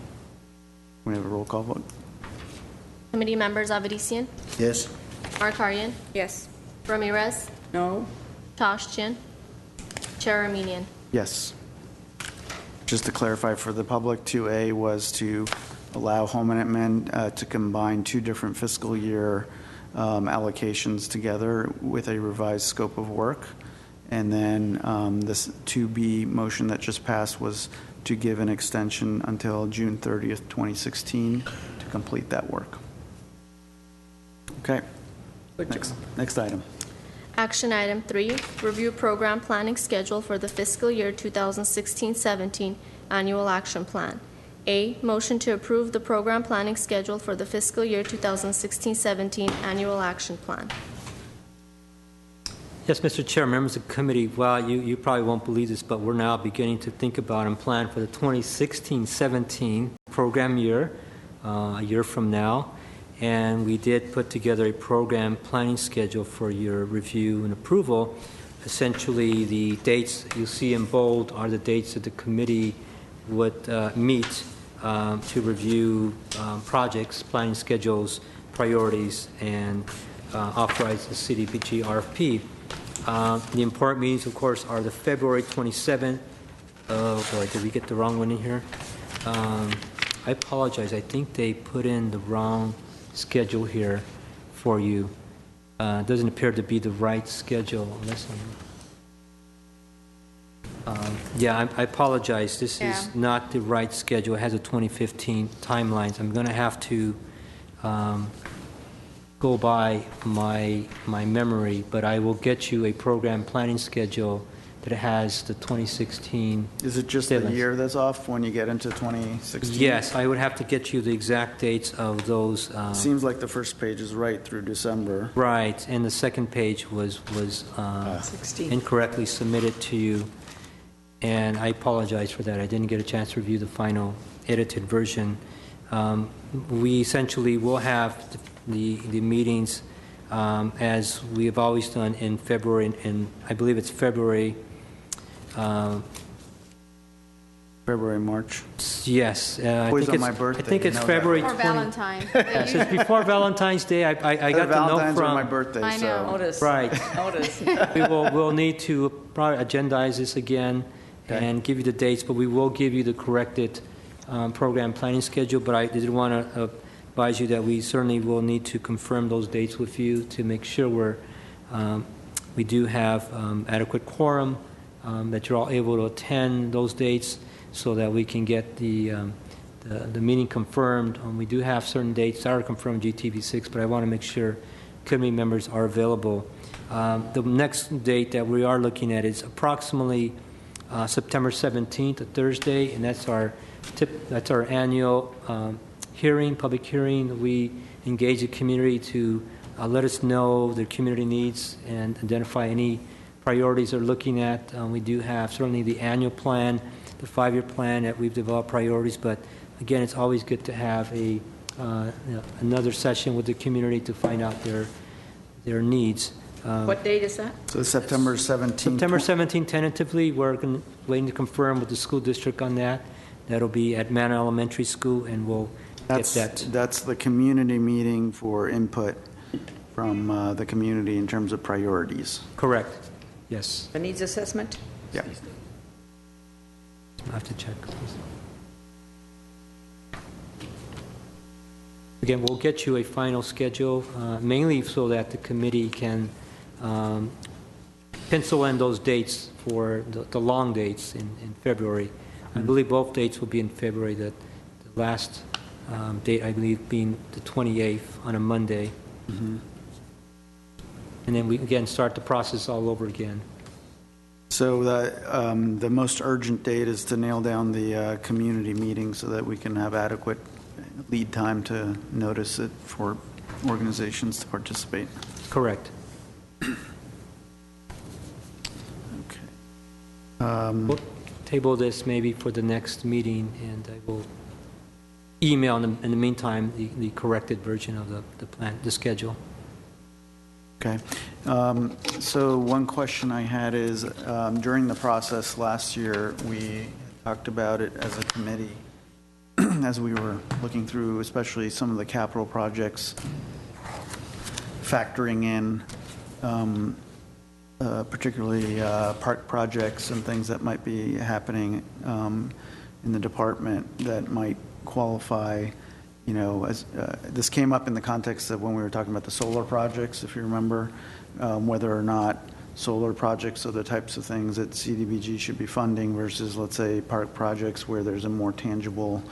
we have a roll call vote. Committee members Avedisian, Yes. Markarian, Yes. Ramirez, No? Tashjian, Chair Armenian. Yes. Just to clarify for the public, 2A was to allow Home Minutemen to combine two different fiscal year allocations together with a revised scope of work. And then this 2B motion that just passed was to give an extension until June 30th, 2016 to complete that work. Okay. Next item. Action item 3, review program planning schedule for the fiscal year 2016-17 annual action plan. A, motion to approve the program planning schedule for the fiscal year 2016-17 annual action plan. Yes, Mr. Chair, members of the committee, well, you probably won't believe this, but we're now beginning to think about and plan for the 2016-17 program year, a year from now. And we did put together a program planning schedule for your review and approval. Essentially, the dates you see in bold are the dates that the committee would meet to review projects, planning schedules, priorities, and authorize the CDBG RFP. The important meetings, of course, are the February 27th. Oh, boy, did we get the wrong one in here? I apologize. I think they put in the wrong schedule here for you. It doesn't appear to be the right schedule. Unless yeah, I apologize. This is not the right schedule. It has a 2015 timelines. I'm going to have to go by my memory, but I will get you a program planning schedule that has the 2016. Is it just the year that's off when you get into 2016? Yes, I would have to get you the exact dates of those. Seems like the first page is right through December. Right, and the second page was incorrectly submitted to you, and I apologize for that. I didn't get a chance to review the final edited version. We essentially will have the meetings as we have always done in February, and I believe it's February, March. Yes. Always on my birthday. I think it's February 20. Or Valentine. It's before Valentine's Day. I got the note Valentine's from. on my birthday. I know. Notice. Right. Notice. We'll need to probably agendize this again and give you the dates, but we will give you the corrected program planning schedule. But I did want to advise you that we certainly will need to confirm those dates with you to make sure we do have adequate quorum, that you're all able to attend those dates so that we can get the meeting confirmed. We do have certain dates that are confirmed GTV6, but I want to make sure committee members are available. The next date that we are looking at is approximately September 17th, a Thursday, and that's our annual public hearing. We engage the community to let us know their community needs and identify any priorities they're looking at. We do have certainly the annual plan, the 5-year plan that we've developed priorities, but again, it's always good to have another session with the community to find out their needs. What date is that? So September 17th. September 17th, tentatively. We're waiting to confirm with the school district on that. That'll be at Manor Elementary School, and we'll get that. That's the community meeting for input from the community in terms of priorities. Correct. Yes. The needs assessment? Yeah. I have to check. Again, we'll get you a final schedule, mainly so that the committee can pencil in those dates for the long dates in February. I believe both dates will be in February, the last date, I believe, being the 28th on a Monday. Mm-hmm. And then we, again, start the process all over again. So the most urgent date is to nail down the community meeting so that we can have adequate lead time to notice it for organizations to participate. Correct. Okay. We'll table this maybe for the next meeting, and I will email in the meantime the corrected version of the plan, the schedule. Okay. So one question I had is, during the process last year, we talked about it as a committee as we were looking through, especially some of the capital projects, factoring in particularly park projects and things that might be happening in the department that might qualify, you know, as this came up in the context of when we were talking about the solar projects, if you remember, whether or not solar projects are the types of things that CDBG should be funding versus, let's say, park projects where there's a more tangible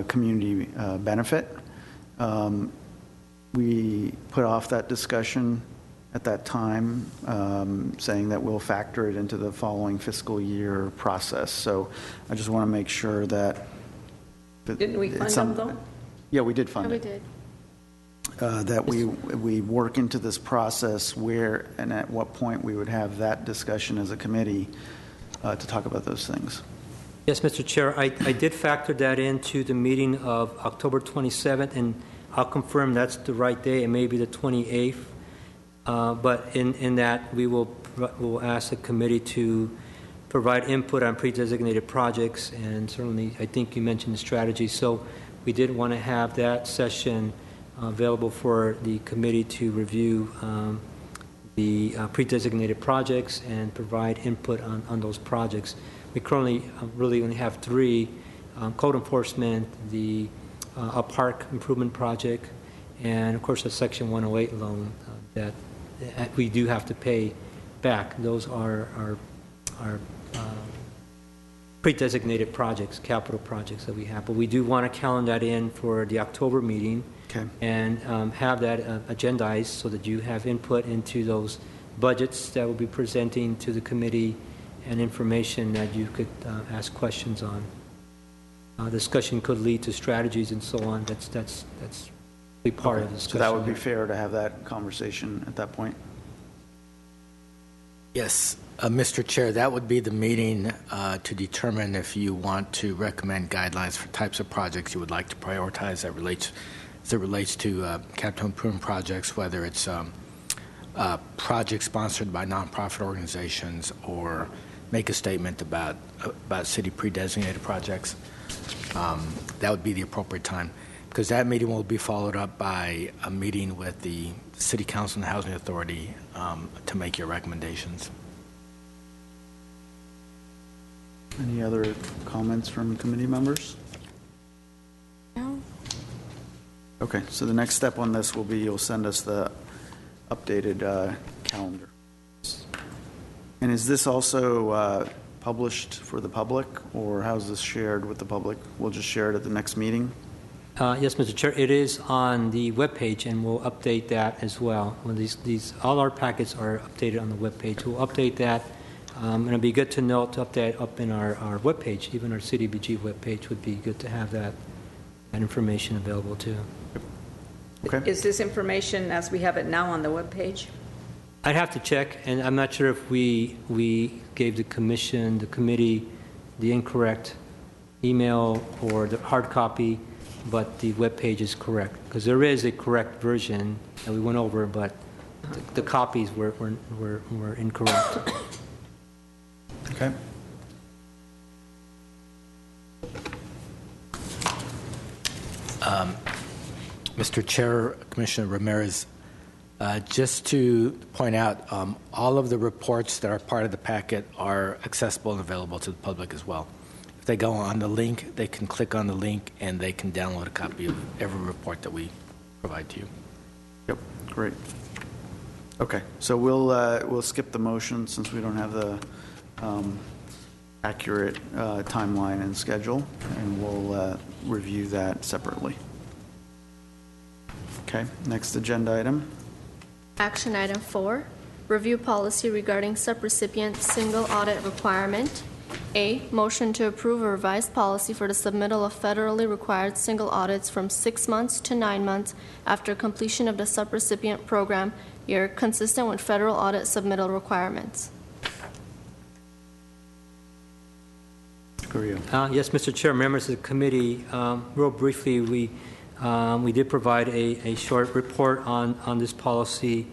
community benefit. We put off that discussion at that time, saying that we'll factor it into the following fiscal year process. So I just want to make sure that... Didn't we fund them, though? Yeah, we did fund We it. did. That we work into this process where and at what point we would have that discussion as a committee to talk about those things. Yes, Mr. Chair, I did factor that into the meeting of October 27th, and I'll confirm that's the right day. It may be the 28th, but in that we'll ask the committee to provide input on pre-designated projects, and certainly I think you mentioned the strategy. So we did want to have that session available for the committee to review the pre-designated projects and provide input on those projects. We currently really only have three: code enforcement, a park improvement project, and of course a Section 108 loan that we do have to pay back. Those are pre-designated projects, capital projects that we have. But we do want to calendar that in for the October meeting. Okay. And have that agendized so that you have input into those budgets that we'll be presenting to the committee and information that you could ask questions on. Discussion could lead to strategies and so on. That's be part of the discussion. So that would be fair to have that conversation at that point? Yes, Mr. Chair, that would be the meeting to determine if you want to recommend guidelines for types of projects you would like to prioritize that relates to capital improvement projects, whether it's projects sponsored by nonprofit organizations, or make a statement about city pre-designated projects. That would be the appropriate time, because that meeting will be followed up by a meeting with the City Council and the Housing Authority to make your recommendations. Any other comments from committee members? No. Okay, so the next step on this will be you'll send us the updated calendar. And is this also published for the public, or how's this shared with the public? We'll just share it at the next meeting? Yes, Mr. Chair, it is on the webpage, and we'll update that as well. When all our packets are updated on the webpage, we'll update that. And it'd be good to note to update up in our webpage, even our CDBG webpage would be good to have that information available too. Okay. Is this information as we have it now on the webpage? I'd have to check, and I'm not sure if we gave the committee, the incorrect email or the hard copy, but the webpage is correct, because there is a correct version that we went over, but the copies were incorrect. Okay. Mr. Chair, Commissioner Ramirez, just to point out, all of the reports that are part of the packet are accessible and available to the public as well. If they go on the link, they can click on the link and they can download a copy of every report that we provide to you. Yep, great. Okay, so we'll skip the motion since we don't have the accurate timeline and schedule, and we'll review that separately. Okay, next agenda item. Action item 4, review policy regarding subrecipient single audit requirement. A, motion to approve a revised policy for the submittal of federally required single audits from 6 months to 9 months after completion of the subrecipient program year, consistent with federal audit submittal requirements. Yes, Mr. Chair, members of the committee, real briefly, we did provide a short report on this policy.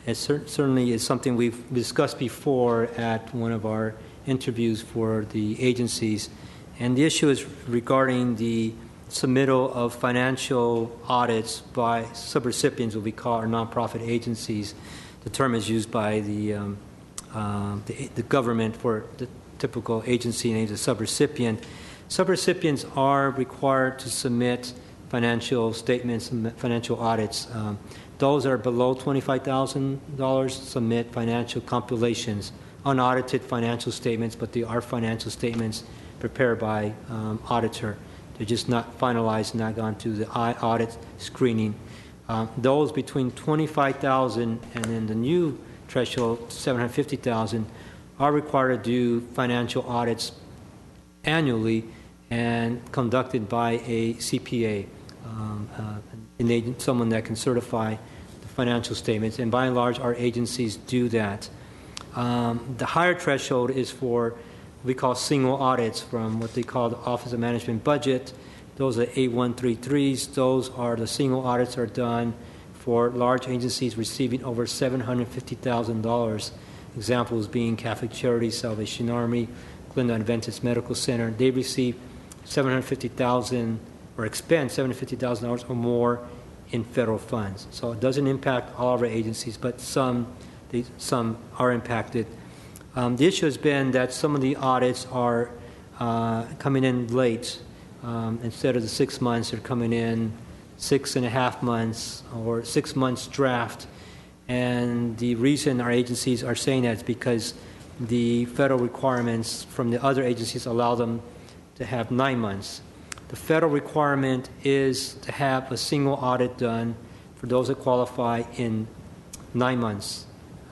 It certainly is something we've discussed before at one of our interviews for the agencies. And the issue is regarding the submittal of financial audits by subrecipients, what we call our nonprofit agencies. The term is used by the government for the typical agency named a subrecipient. Subrecipients are required to submit financial statements and financial audits. Those that are below $25,000 submit financial compilations, unaudited financial statements, but they are financial statements prepared by auditor. They're just not finalized, not gone through the audit screening. Those between $25,000 and then the new threshold, $750,000, are required to do financial audits annually and conducted by a CPA, someone that can certify the financial statements. And by and large, our agencies do that. The higher threshold is for what we call single audits from what they call the Office of Management Budget. Those are A133s. Those are the single audits that are done for large agencies receiving over $750,000. Examples being Catholic Charities, Salvation Army, Glendale Adventist Medical Center. They receive $750,000 or expend $750,000 or more in federal funds. So it doesn't impact all of our agencies, but some are impacted. The issue has been that some of the audits are coming in late. Instead of the 6 months, they're coming in 6.5 months or 6 months draft. And the reason our agencies are saying that is because the federal requirements from the other agencies allow them to have 9 months. The federal requirement is to have a single audit done for those that qualify in 9 months,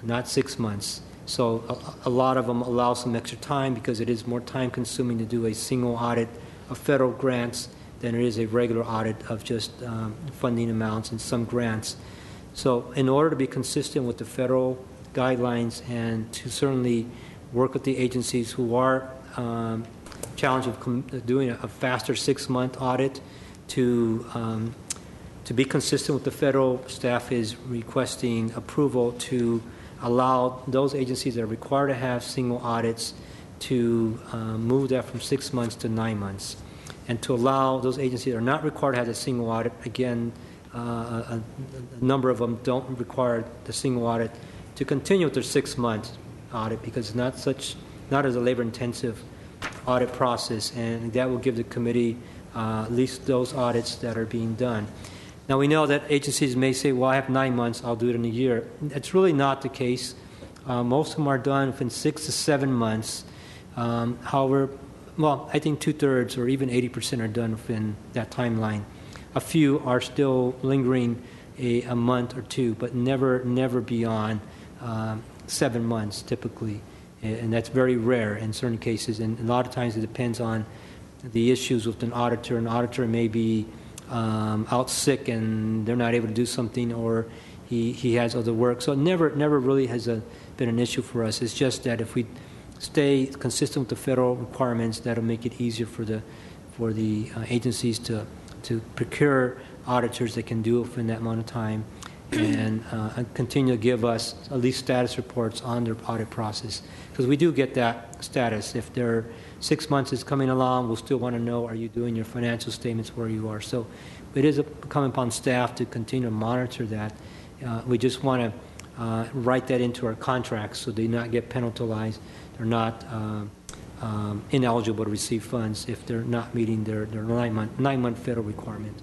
not 6 months. So a lot of them allow some extra time because it is more time consuming to do a single audit of federal grants than it is a regular audit of just funding amounts and some grants. So in order to be consistent with the federal guidelines and to certainly work with the agencies who are challenged with doing a faster 6-month audit, to be consistent with the federal, staff is requesting approval to allow those agencies that are required to have single audits to move that from 6 months to 9 months. And to allow those agencies that are not required to have a single audit, again, a number of them don't require the single audit, to continue with their 6-month audit because it's not as a labor-intensive audit process, and that will give the committee at least those audits that are being done. Now, we know that agencies may say, well, I have 9 months, I'll do it in a year. That's really not the case. Most of them are done within 6 to 7 months. However, well, I think 2/3 or even 80% are done within that timeline. A few are still lingering a month or two, but never beyond 7 months typically. And that's very rare in certain cases. And a lot of times it depends on the issues with an auditor. An auditor may be out sick and they're not able to do something, or he has other work. So it never really has been an issue for us. It's just that if we stay consistent with the federal requirements, that'll make it easier for the agencies to procure auditors that can do it within that amount of time and continue to give us at least status reports on their audit process. Because we do get that status. If their 6 months is coming along, we'll still want to know, are you doing your financial statements where you are? So it is incumbent upon staff to continue to monitor that. We just want to write that into our contracts so they not get penalized. They're not ineligible to receive funds if they're not meeting their 9-month federal requirement.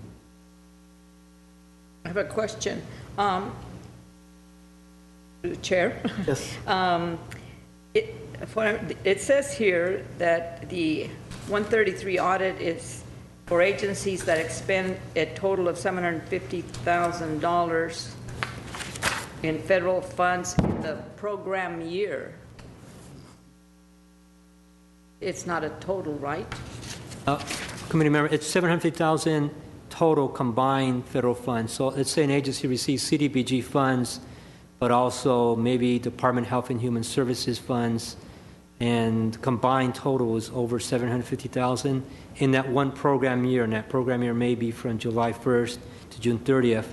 I have a question. Chair? Yes. It says here that the 133 audit is for agencies that expend a total of $750,000 in federal funds in the program year. It's not a total, right? Committee member, it's $750,000 total combined federal funds. So let's say an agency receives CDBG funds, but also maybe Department of Health and Human Services funds, and combined total is over $750,000 in that one program year. And that program year may be from July 1st to June 30th.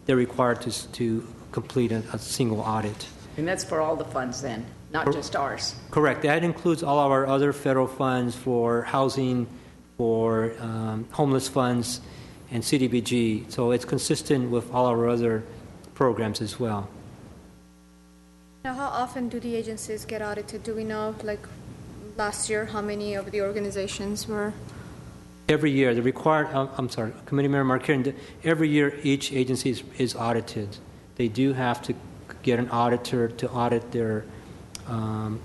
They're required to complete a single audit. And that's for all the funds then, not just ours. Correct. That includes all of our other federal funds for housing, for homeless funds, and CDBG. So it's consistent with all our other programs as well. Now, how often do the agencies get audited? Do we know, like last year, how many of the organizations were? Every year, the required, Committee Member Markarian, every year each agency is audited. They do have to get an auditor to audit their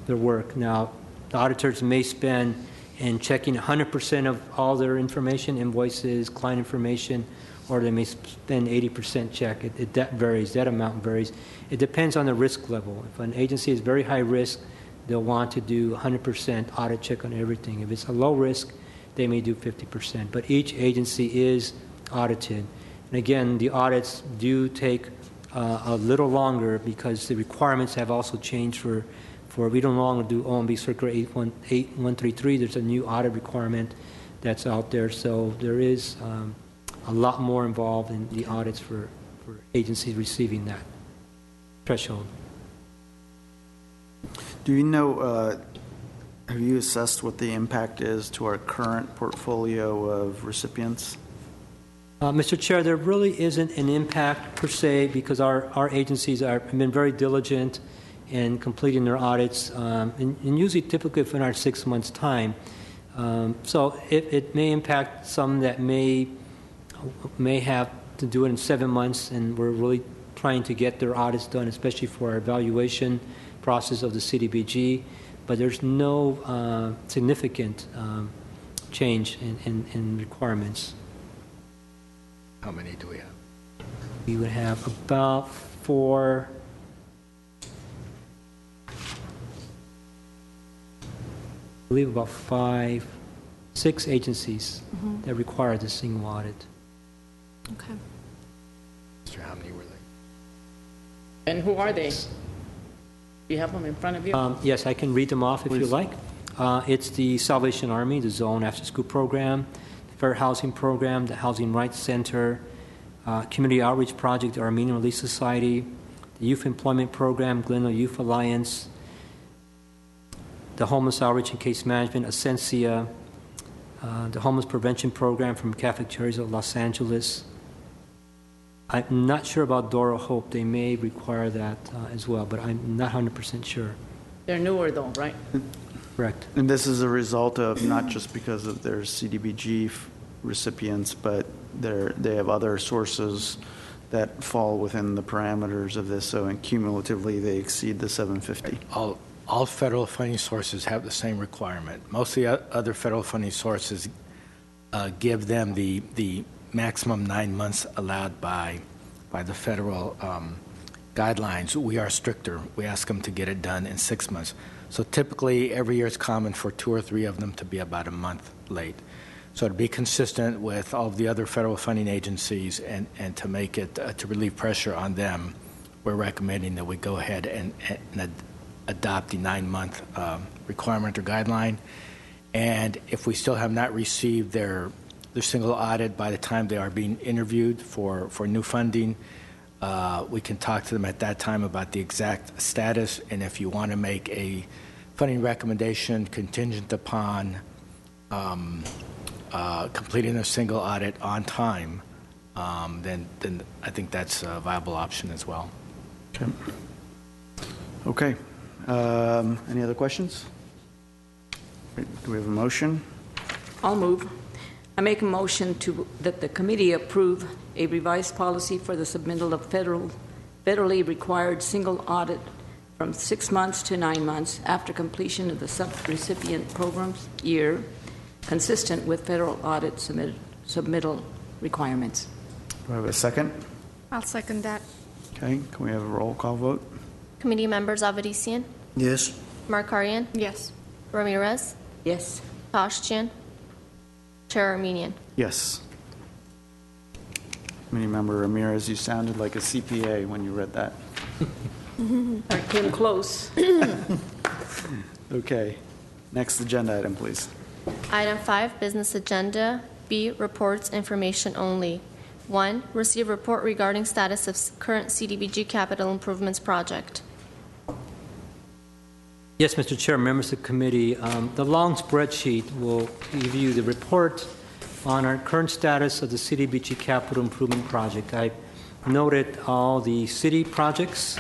work. Now, the auditors may spend in checking 100% of all their information, invoices, client information, or they may spend 80% check. That varies. That amount varies. It depends on the risk level. If an agency is very high risk, they'll want to do 100% audit check on everything. If it's a low risk, they may do 50%. But each agency is audited. And again, the audits do take a little longer because the requirements have also changed for we don't longer do OMB Circular 8133. There's a new audit requirement that's out there. So there is a lot more involved in the audits for agencies receiving that threshold. Do you know, have you assessed what the impact is to our current portfolio of recipients? Mr. Chair, there really isn't an impact per se because our agencies have been very diligent in completing their audits, and usually typically within our 6 months' time. So it may impact some that may have to do it in 7 months, and we're really trying to get their audits done, especially for our evaluation process of the CDBG. But there's no significant change in requirements. How many do we have? We would have about 4. I believe about 5, 6 agencies that require the single audit. Okay. Mr. How many were they? And who are they? Do you have them in front of you? Yes, I can read them off if you like. It's the Salvation Army, the Zone After School Program, the Fair Housing Program, the Housing Rights Center, Community Outreach Project, the Armenian Relief Society, the Youth Employment Program, Glendale Youth Alliance, the Homeless Outreach and Case Management, Ascensia, the Homeless Prevention Program from Catholic Charities of Los Angeles. I'm not sure about Dora Hope. They may require that as well, but I'm not 100% sure. They're newer though, right? Correct. And this is a result of not just because of their CDBG recipients, but they have other sources that fall within the parameters of this, so and cumulatively they exceed the 750. All federal funding sources have the same requirement. Most of the other federal funding sources give them the maximum 9 months allowed by the federal guidelines. We are stricter. We ask them to get it done in 6 months. So typically, every year it's common for 2 or 3 of them to be about a month late. So to be consistent with all of the other federal funding agencies and to make it, to relieve pressure on them, we're recommending that we go ahead and adopt the 9-month requirement or guideline. And if we still have not received their single audit by the time they are being interviewed for new funding, we can talk to them at that time about the exact status. And if you want to make a funding recommendation contingent upon completing a single audit on time, then I think that's a viable option as well. Okay. Any other questions? Do we have a motion? I'll move. I make a motion that the committee approve a revised policy for the submittal of federally required single audit from 6 months to 9 months after completion of the subrecipient program's year, consistent with federal audit submittal requirements. Do I have a second? I'll second that. Okay, can we have a roll call vote? Committee members Avedisian, Yes. Markarian, Yes. Ramirez, Yes. Kashtian, Chair Armenian. Yes. Committee member Ramirez, you sounded like a CPA when you read that. I came close. Okay, next agenda item, please. Item 5, business agenda. B, reports, information only. 1, receive report regarding status of current CDBG capital improvements project. Yes, Mr. Chair, members of the committee, the long spreadsheet will give you the report on our current status of the CDBG capital improvement project. I noted all the city projects,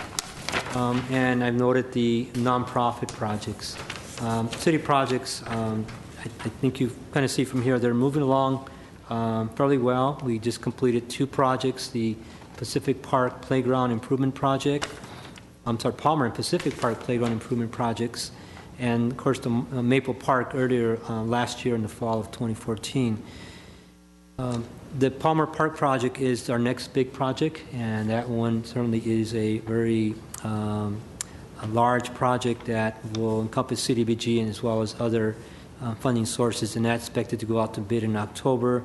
and I've noted the nonprofit projects. City projects, I think you kind of see from here, they're moving along fairly well. We just completed 2 projects, the Pacific Park Playground Improvement Project, Palmer and Pacific Park Playground Improvement Projects, and of course the Maple Park earlier last year in the fall of 2014. The Palmer Park project is our next big project, and that one certainly is a very a large project that will encompass CDBG and as well as other funding sources, and that's expected to go out to bid in October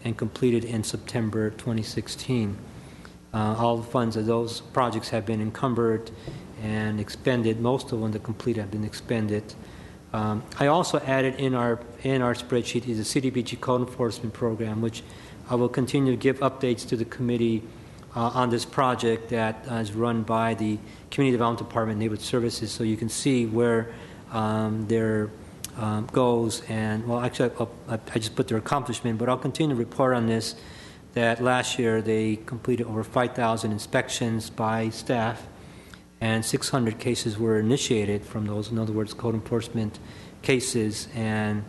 and completed in September 2016. All the funds of those projects have been encumbered and expended. Most of them that complete have been expended. I also added in our spreadsheet is a CDBG code enforcement program, which I will continue to give updates to the committee on this project that is run by the Community Development Department, Neighborhood Services, so you can see where their goals and, well, actually, I just put their accomplishment, but I'll continue to report on this, that last year they completed over 5,000 inspections by staff, and 600 cases were initiated from those, in other words, code enforcement cases, and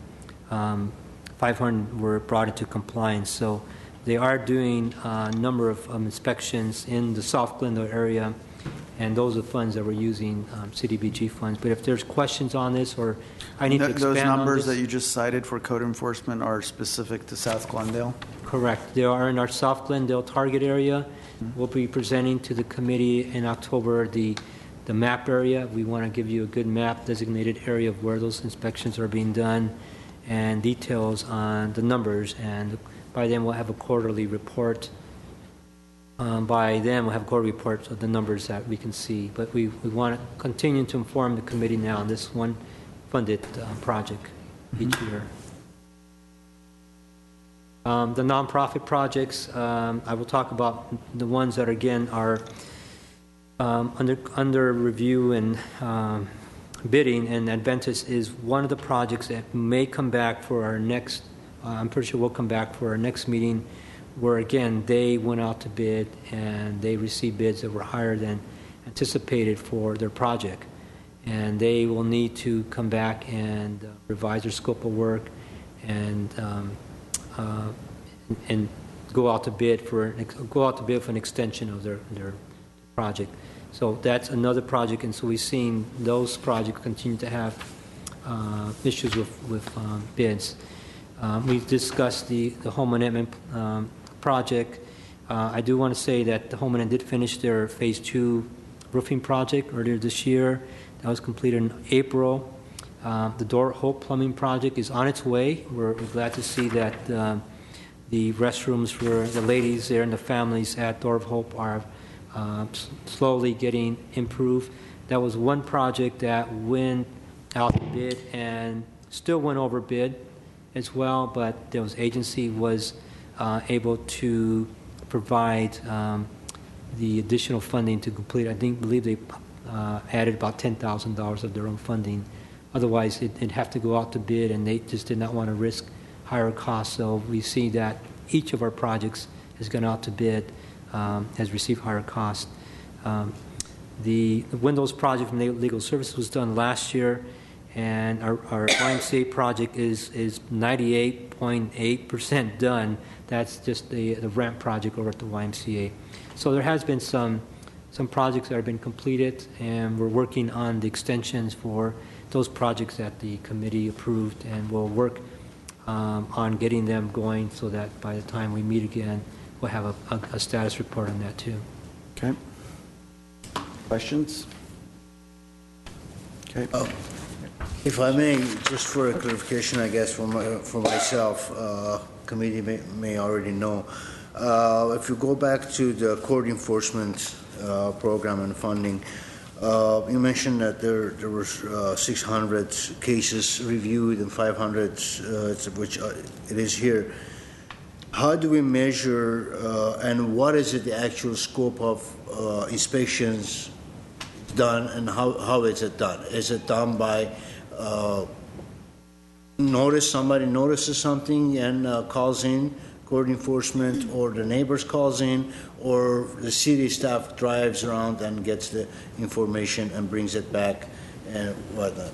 500 were brought into compliance. So they are doing a number of inspections in the South Glendale area, and those are the funds that we're using, CDBG funds. But if there's questions on this or I need to expand on this. Those numbers that you just cited for code enforcement are specific to South Glendale? Correct. They are in our South Glendale target area. We'll be presenting to the committee in October the map area. We want to give you a good map, designated area of where those inspections are being done, and details on the numbers. And by then we'll have a quarterly report. By then we'll have a quarterly report of the numbers that we can see. But we want to continue to inform the committee now on this one funded project each year. The nonprofit projects, I will talk about the ones that again are under review and bidding, and Adventist is one of the projects that may come back for our next, I'm pretty sure will come back for our next meeting, where again they went out to bid and they received bids that were higher than anticipated for their project, and they will need to come back and revise their scope of work and go out to bid for an extension of their project. So that's another project, and so we've seen those projects continue to have issues with bids. We've discussed the home amendment project. I do want to say that the home amendment did finish their phase 2 roofing project earlier this year. That was completed in April. The Door Hope plumbing project is on its way. We're glad to see that the restrooms for the ladies there and the families at Door of Hope are slowly getting improved. That was one project that went out to bid and still went over bid as well, but those agency was able to provide the additional funding to complete. I believe they added about $10,000 of their own funding. Otherwise, it'd have to go out to bid, and they just did not want to risk higher costs. So we see that each of our projects has gone out to bid, has received higher costs. The Windows project from Legal Services was done last year, and our YMCA project is 98.8% done. That's just the ramp project over at the YMCA. So there has been some projects that have been completed, and we're working on the extensions for those projects that the committee approved, and we'll work on getting them going so that by the time we meet again, we'll have a status report on that too. Okay. Questions? Okay. If I may, just for a clarification, I guess, for myself, committee may already know. If you go back to the court enforcement program and funding, you mentioned that there were 600 cases reviewed and 500, which it is here. How do we measure and what is it the actual scope of inspections done, and how is it done? Is it done by somebody notices something and calls in court enforcement, or the neighbors calls in, or the city staff drives around and gets the information and brings it back and whatnot?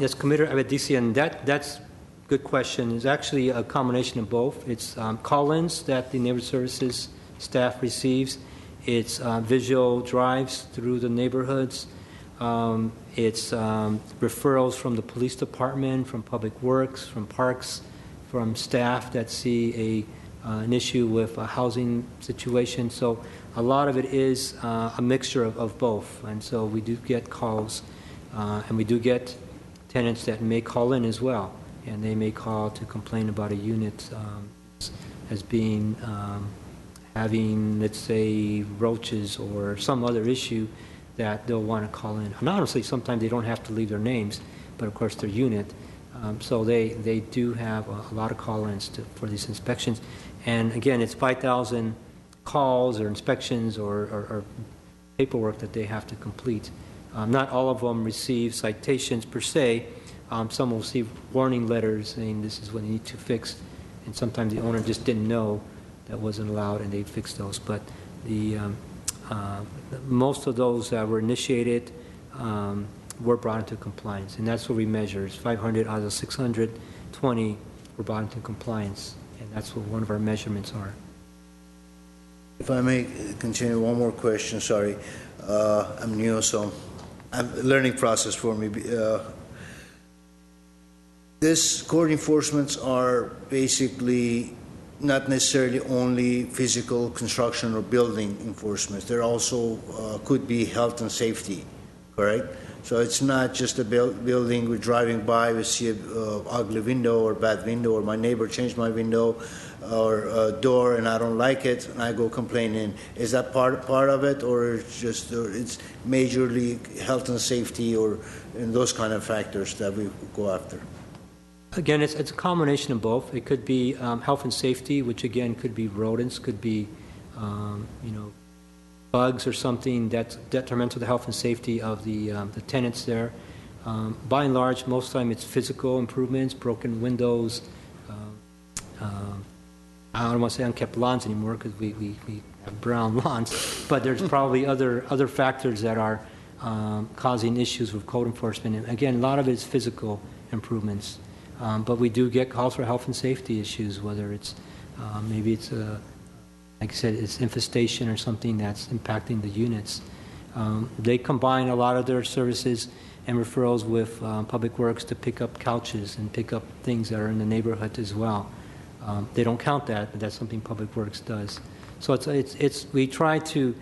Yes, Commissioner Avedisian, that's a good question. It's actually a combination of both. It's call-ins that the neighborhood services staff receives. It's visual drives through the neighborhoods. It's referrals from the police department, from public works, from parks, from staff that see an issue with a housing situation. So a lot of it is a mixture of both. And so we do get calls, and we do get tenants that may call in as well. And they may call to complain about a unit as being having, let's say, roaches or some other issue that they'll want to call in. And honestly, sometimes they don't have to leave their names, but of course their unit. So they do have a lot of call-ins for these inspections. And again, it's 5,000 calls or inspections or paperwork that they have to complete. Not all of them receive citations per se. Some will receive warning letters saying this is what you need to fix. And sometimes the owner just didn't know that wasn't allowed, and they fixed those. But most of those that were initiated were brought into compliance, and that's what we measure. It's 500 out of 620 were brought into compliance, and that's what one of our measurements are. If I may continue, one more question, sorry. I'm new, so I'm learning process for me. This court enforcements are basically not necessarily only physical construction or building enforcement. There also could be health and safety, correct? So it's not just a building, we're driving by, we see an ugly window or bad window, or my neighbor changed my window or a door and I don't like it, and I go complaining. Is that part of it, or it's majorly health and safety or and those kind of factors that we go after? Again, it's a combination of both. It could be health and safety, which again could be rodents, could be bugs or something that's detrimental to the health and safety of the tenants there. By and large, most of the time it's physical improvements, broken windows. I don't want to say unkept lawns anymore because we have brown lawns, but there's probably other factors that are causing issues with code enforcement. And again, a lot of it is physical improvements. But we do get calls for health and safety issues, whether it's maybe it's like I said, it's infestation or something that's impacting the units. They combine a lot of their services and referrals with Public Works to pick up couches and pick up things that are in the neighborhood as well. They don't count that, but that's something Public Works does. So we try to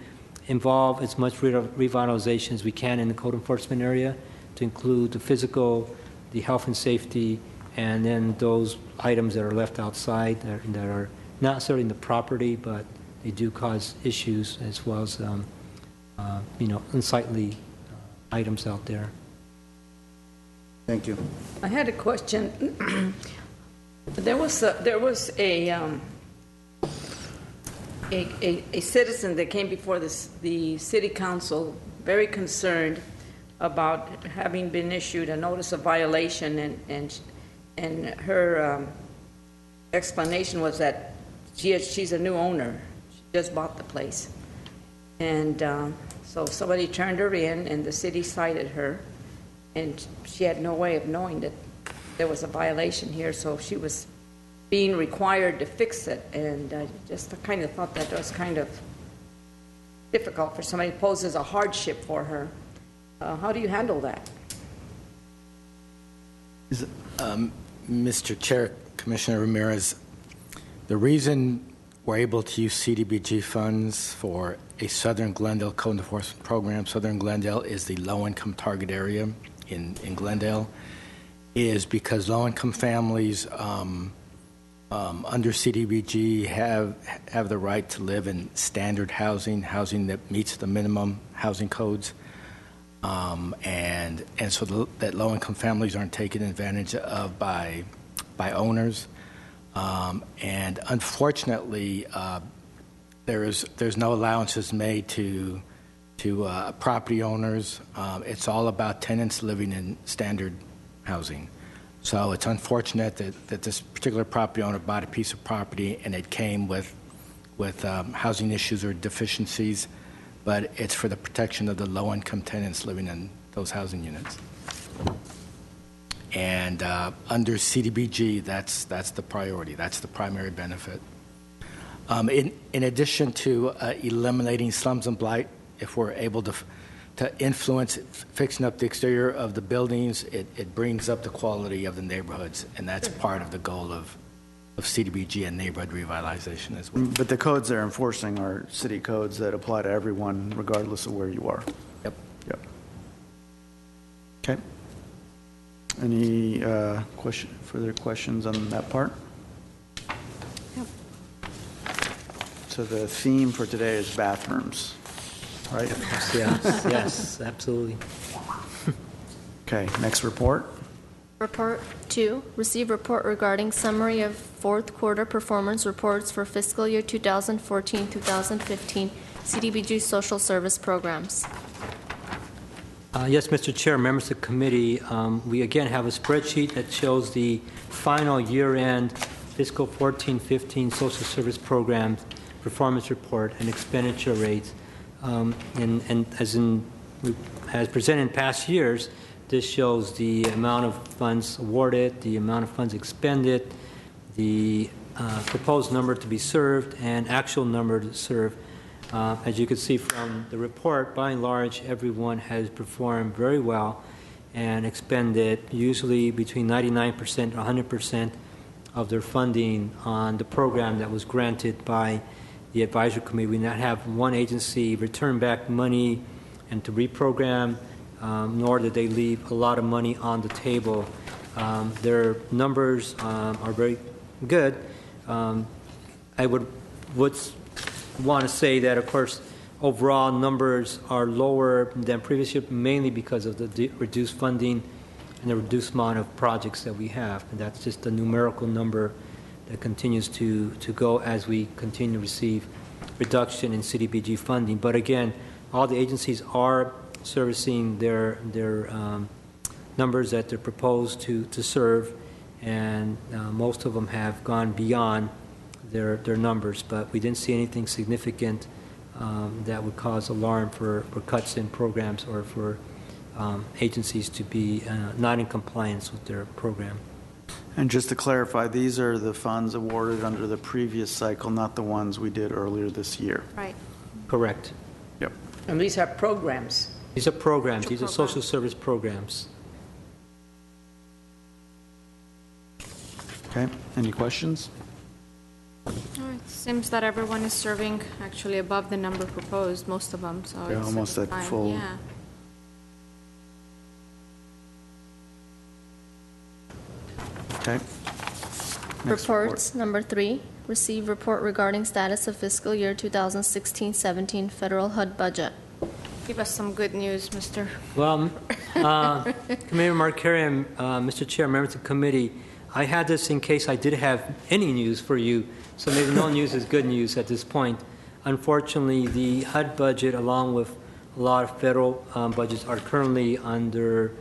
involve as much revitalization as we can in the code enforcement area to include the physical, the health and safety, and then those items that are left outside that are not necessarily in the property, but they do cause issues, as well as unsightly items out there. Thank you. I had a question. There was a citizen that came before the city council, very concerned about having been issued a notice of violation, and her explanation was that she's a new owner. She just bought the place. And so somebody turned her in, and the city cited her, and she had no way of knowing that there was a violation here, so she was being required to fix it. And I just kind of thought that was kind of difficult for somebody who poses a hardship for her. How do you handle that? Mr. Chair, Commissioner Ramirez, the reason we're able to use CDBG funds for a Southern Glendale code enforcement program. Southern Glendale is the low-income target area in Glendale, is because low-income families under CDBG have the right to live in standard housing that meets the minimum housing codes. And so that low-income families aren't taken advantage of by owners. And unfortunately, there's no allowances made to property owners. It's all about tenants living in standard housing. So it's unfortunate that this particular property owner bought a piece of property and it came with housing issues or deficiencies, but it's for the protection of the low-income tenants living in those housing units. And under CDBG, that's the priority. That's the primary benefit. In addition to eliminating slums and blight, if we're able to influence fixing up the exterior of the buildings, it brings up the quality of the neighborhoods, and that's part of the goal of CDBG and neighborhood revitalization as well. But the codes they're enforcing are city codes that apply to everyone regardless of where you are. Yep. Okay. Any further questions on that part? Yep. So the theme for today is bathrooms, right? Yes, absolutely. Okay, next report. Report 2, receive report regarding summary of fourth quarter performance reports for fiscal year 2014-2015 CDBG social service programs. Yes, Mr. Chair, members of the committee, we again have a spreadsheet that shows the final year-end fiscal 14-15 social service programs performance report and expenditure rates. And as presented in past years, this shows the amount of funds awarded, the amount of funds expended, the proposed number to be served, and actual number to serve. As you can see from the report, by and large, everyone has performed very well and expended usually between 99% and 100% of their funding on the program that was granted by the advisory committee. We not have one agency return back money and to reprogram, nor did they leave a lot of money on the table. Their numbers are very good. I would want to say that, of course, overall numbers are lower than previous year, mainly because of the reduced funding and the reduced amount of projects that we have. And that's just a numerical number that continues to go as we continue to receive reduction in CDBG funding. But again, all the agencies are servicing their numbers that they're proposed to serve, and most of them have gone beyond their numbers, but we didn't see anything significant that would cause alarm for cuts in programs or for agencies to be not in compliance with their program. And just to clarify, these are the funds awarded under the previous cycle, not the ones we did earlier this year. Right. Correct. Yep. And these are programs. These are programs. These are social service programs. Okay. Any questions? It seems that everyone is serving actually above the number proposed, most of them, so Yeah, it's almost at fine. full. Yeah. Okay. Next Reports number 3, receive report regarding status of fiscal year 2016-17 federal HUD budget. Give us some good news, Mr. Well, Commander Markarian, Mr. Chair, members of the committee, I had this in case I did have any news for you, so maybe no news is good news at this point. Unfortunately, the HUD budget, along with a lot of federal budgets, are currently under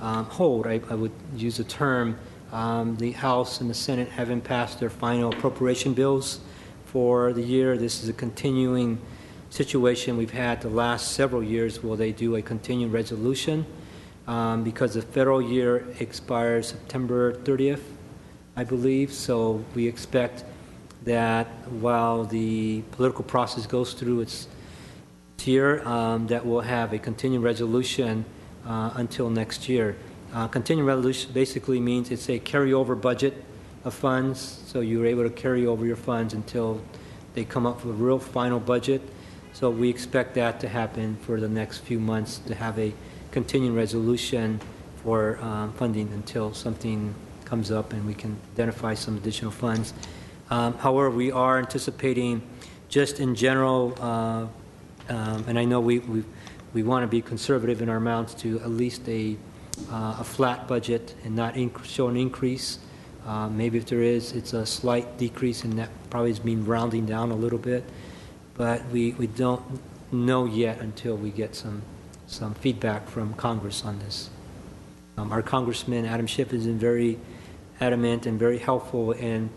hold. I would use the term. The House and the Senate haven't passed their final appropriation bills for the year. This is a continuing situation we've had the last several years. Will they do a continuing resolution? Because the federal year expires September 30th, I believe. So we expect that while the political process goes through its year, that we'll have a continuing resolution until next year. Continuing resolution basically means it's a carryover budget of funds, so you're able to carry over your funds until they come up with a real final budget. So we expect that to happen for the next few months, to have a continuing resolution for funding until something comes up and we can identify some additional funds. However, we are anticipating, just in general, and I know we want to be conservative in our amounts, to at least a flat budget and not show an increase. Maybe if there is, it's a slight decrease, and that probably has been rounding down a little bit. But we don't know yet until we get some feedback from Congress on this. Our Congressman, Adam Schiff, has been very adamant and very helpful in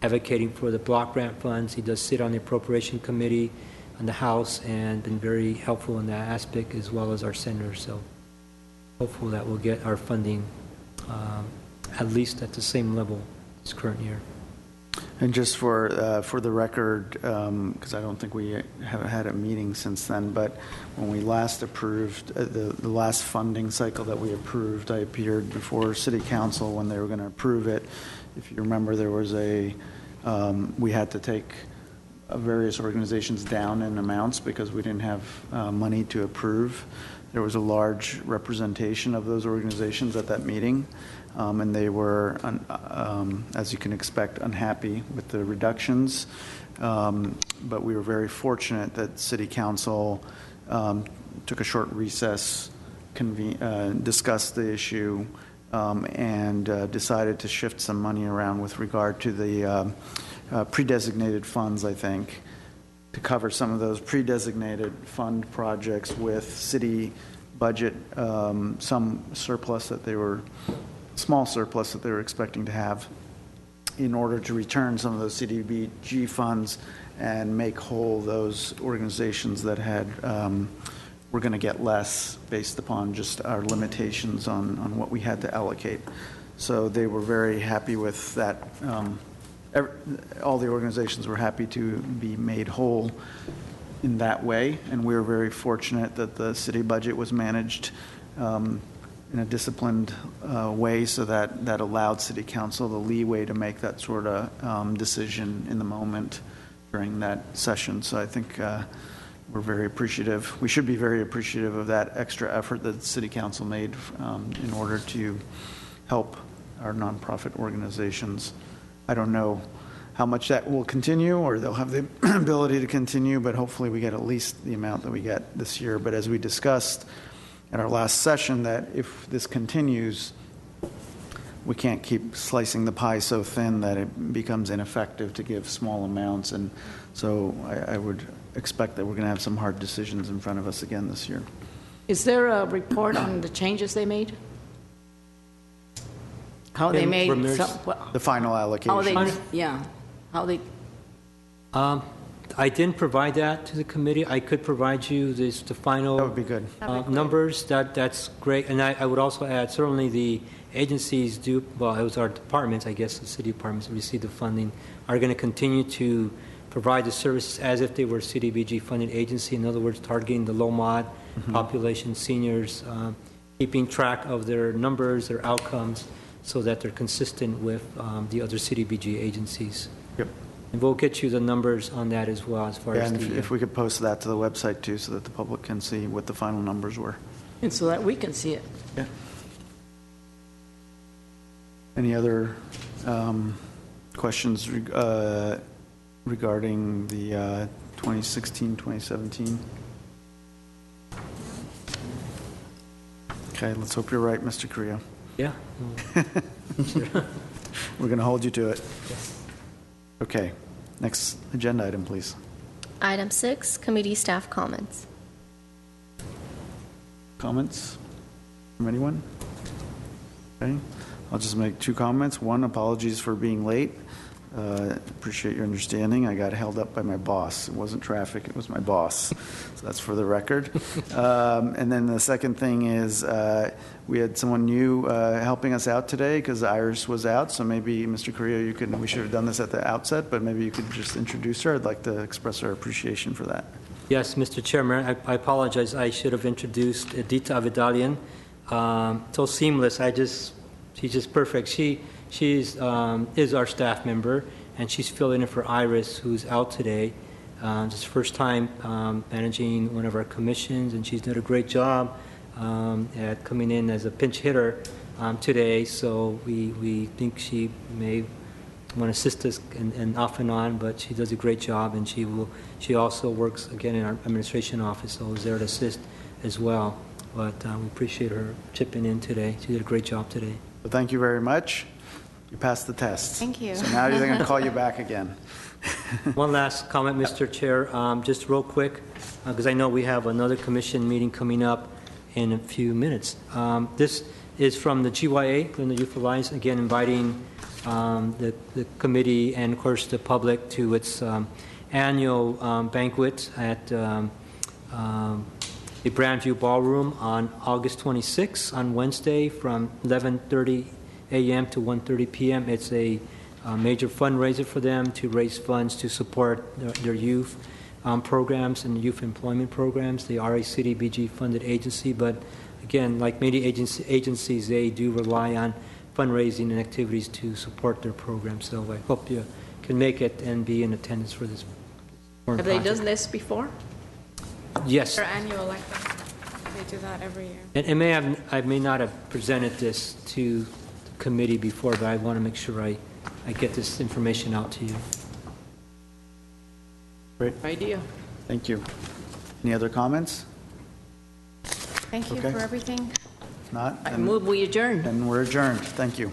advocating for the block grant funds. He does sit on the Appropriation Committee on the House and been very helpful in that aspect, as well as our senator. So hopeful that we'll get our funding at least at the same level this current year. And just for the record, because I don't think we have had a meeting since then, but when we last approved, the last funding cycle that we approved, I appeared before City Council when they were going to approve it. If you remember, there was we had to take various organizations down in amounts because we didn't have money to approve. There was a large representation of those organizations at that meeting. And they were, as you can expect, unhappy with the reductions. But we were very fortunate that City Council took a short recess, discussed the issue, and decided to shift some money around with regard to the pre-designated funds, I think, to cover some of those pre-designated fund projects with city budget, some surplus that they were small surplus that they were expecting to have, in order to return some of those CDBG funds and make whole those organizations that had were going to get less based upon just our limitations on what we had to allocate. So they were very happy with that. All the organizations were happy to be made whole in that way, and we were very fortunate that the city budget was managed in a disciplined way, so that allowed City Council the leeway to make that sort of decision in the moment during that session. So I think we're very appreciative. We should be very appreciative of that extra effort that City Council made in order to help our nonprofit organizations. I don't know how much that will continue, or they'll have the ability to continue, but hopefully we get at least the amount that we get this year. But as we discussed at our last session, that if this continues, we can't keep slicing the pie so thin that it becomes ineffective to give small amounts. And so I would expect that we're going to have some hard decisions in front of us again this year. Is there a report on the changes they made? How they made the final allocation? How they I didn't provide that to the committee. I could provide you the final that would be good. Numbers. That's great. And I would also add, certainly the agencies do, well, it was our departments, I guess, the city departments that receive the funding, are going to continue to provide the services as if they were CDBG funded agency. In other words, targeting the low mod population, seniors, keeping track of their numbers, their outcomes, so that they're consistent with the other CDBG agencies. Yep. And we'll get you the numbers on that as well, as far as and if we could post that to the website too, so that the public can see what the final numbers were. And so that we can see it. Yeah. Any other questions regarding the 2016-2017? Okay, let's hope you're right, Mr. Carrillo. Yeah. We're going to hold you to it. Yes. Okay. Next agenda item, please. Item 6, committee staff comments. Comments from anyone? Okay. I'll just make 2 comments. One, apologies for being late. Appreciate your understanding. I got held up by my boss. It wasn't traffic, it was my boss. So that's for the record. And then the second thing is we had someone new helping us out today because Iris was out. So maybe, Mr. Carrillo, we should have done this at the outset, but maybe you could just introduce her. I'd like to express our appreciation for that. Yes, Mr. Chairman, I apologize. I should have introduced Edita Avidalian. So seamless. She's just perfect. She is our staff member, and she's filling in for Iris, who's out today. It's her first time managing one of our commissions, and she's done a great job at coming in as a pinch hitter today. So we think she may want to assist us and off and on, but she does a great job, and she also works again in our administration office, so is there to assist as well. But we appreciate her chipping in today. She did a great job today. Well, thank you very much. You passed the test. Thank you. So now they're going to call you back again. One last comment, Mr. Chair, just real quick, because I know we have another commission meeting coming up in a few minutes. This is from the GYA, Glendale Youth Alliance, again inviting the committee and, of course, the public to its annual banquet at the Brandview Ballroom on August 26th, on Wednesday, from 11:30 a.m. to 1:30 p.m. It's a major fundraiser for them to raise funds to support their youth programs and youth employment programs. They are a CDBG funded agency, but again, like many agencies, they do rely on fundraising and activities to support their programs. So I hope you can make it and be in attendance for this. Have they done this before? Yes. Their annual like that. They do that every year. And I may not have presented this to the committee before, but I want to make sure I get this information out to you. Great. Idea. Thank you. Any other comments? Thank you Okay. for everything. If not, I move we adjourn. then we're adjourned. Thank you.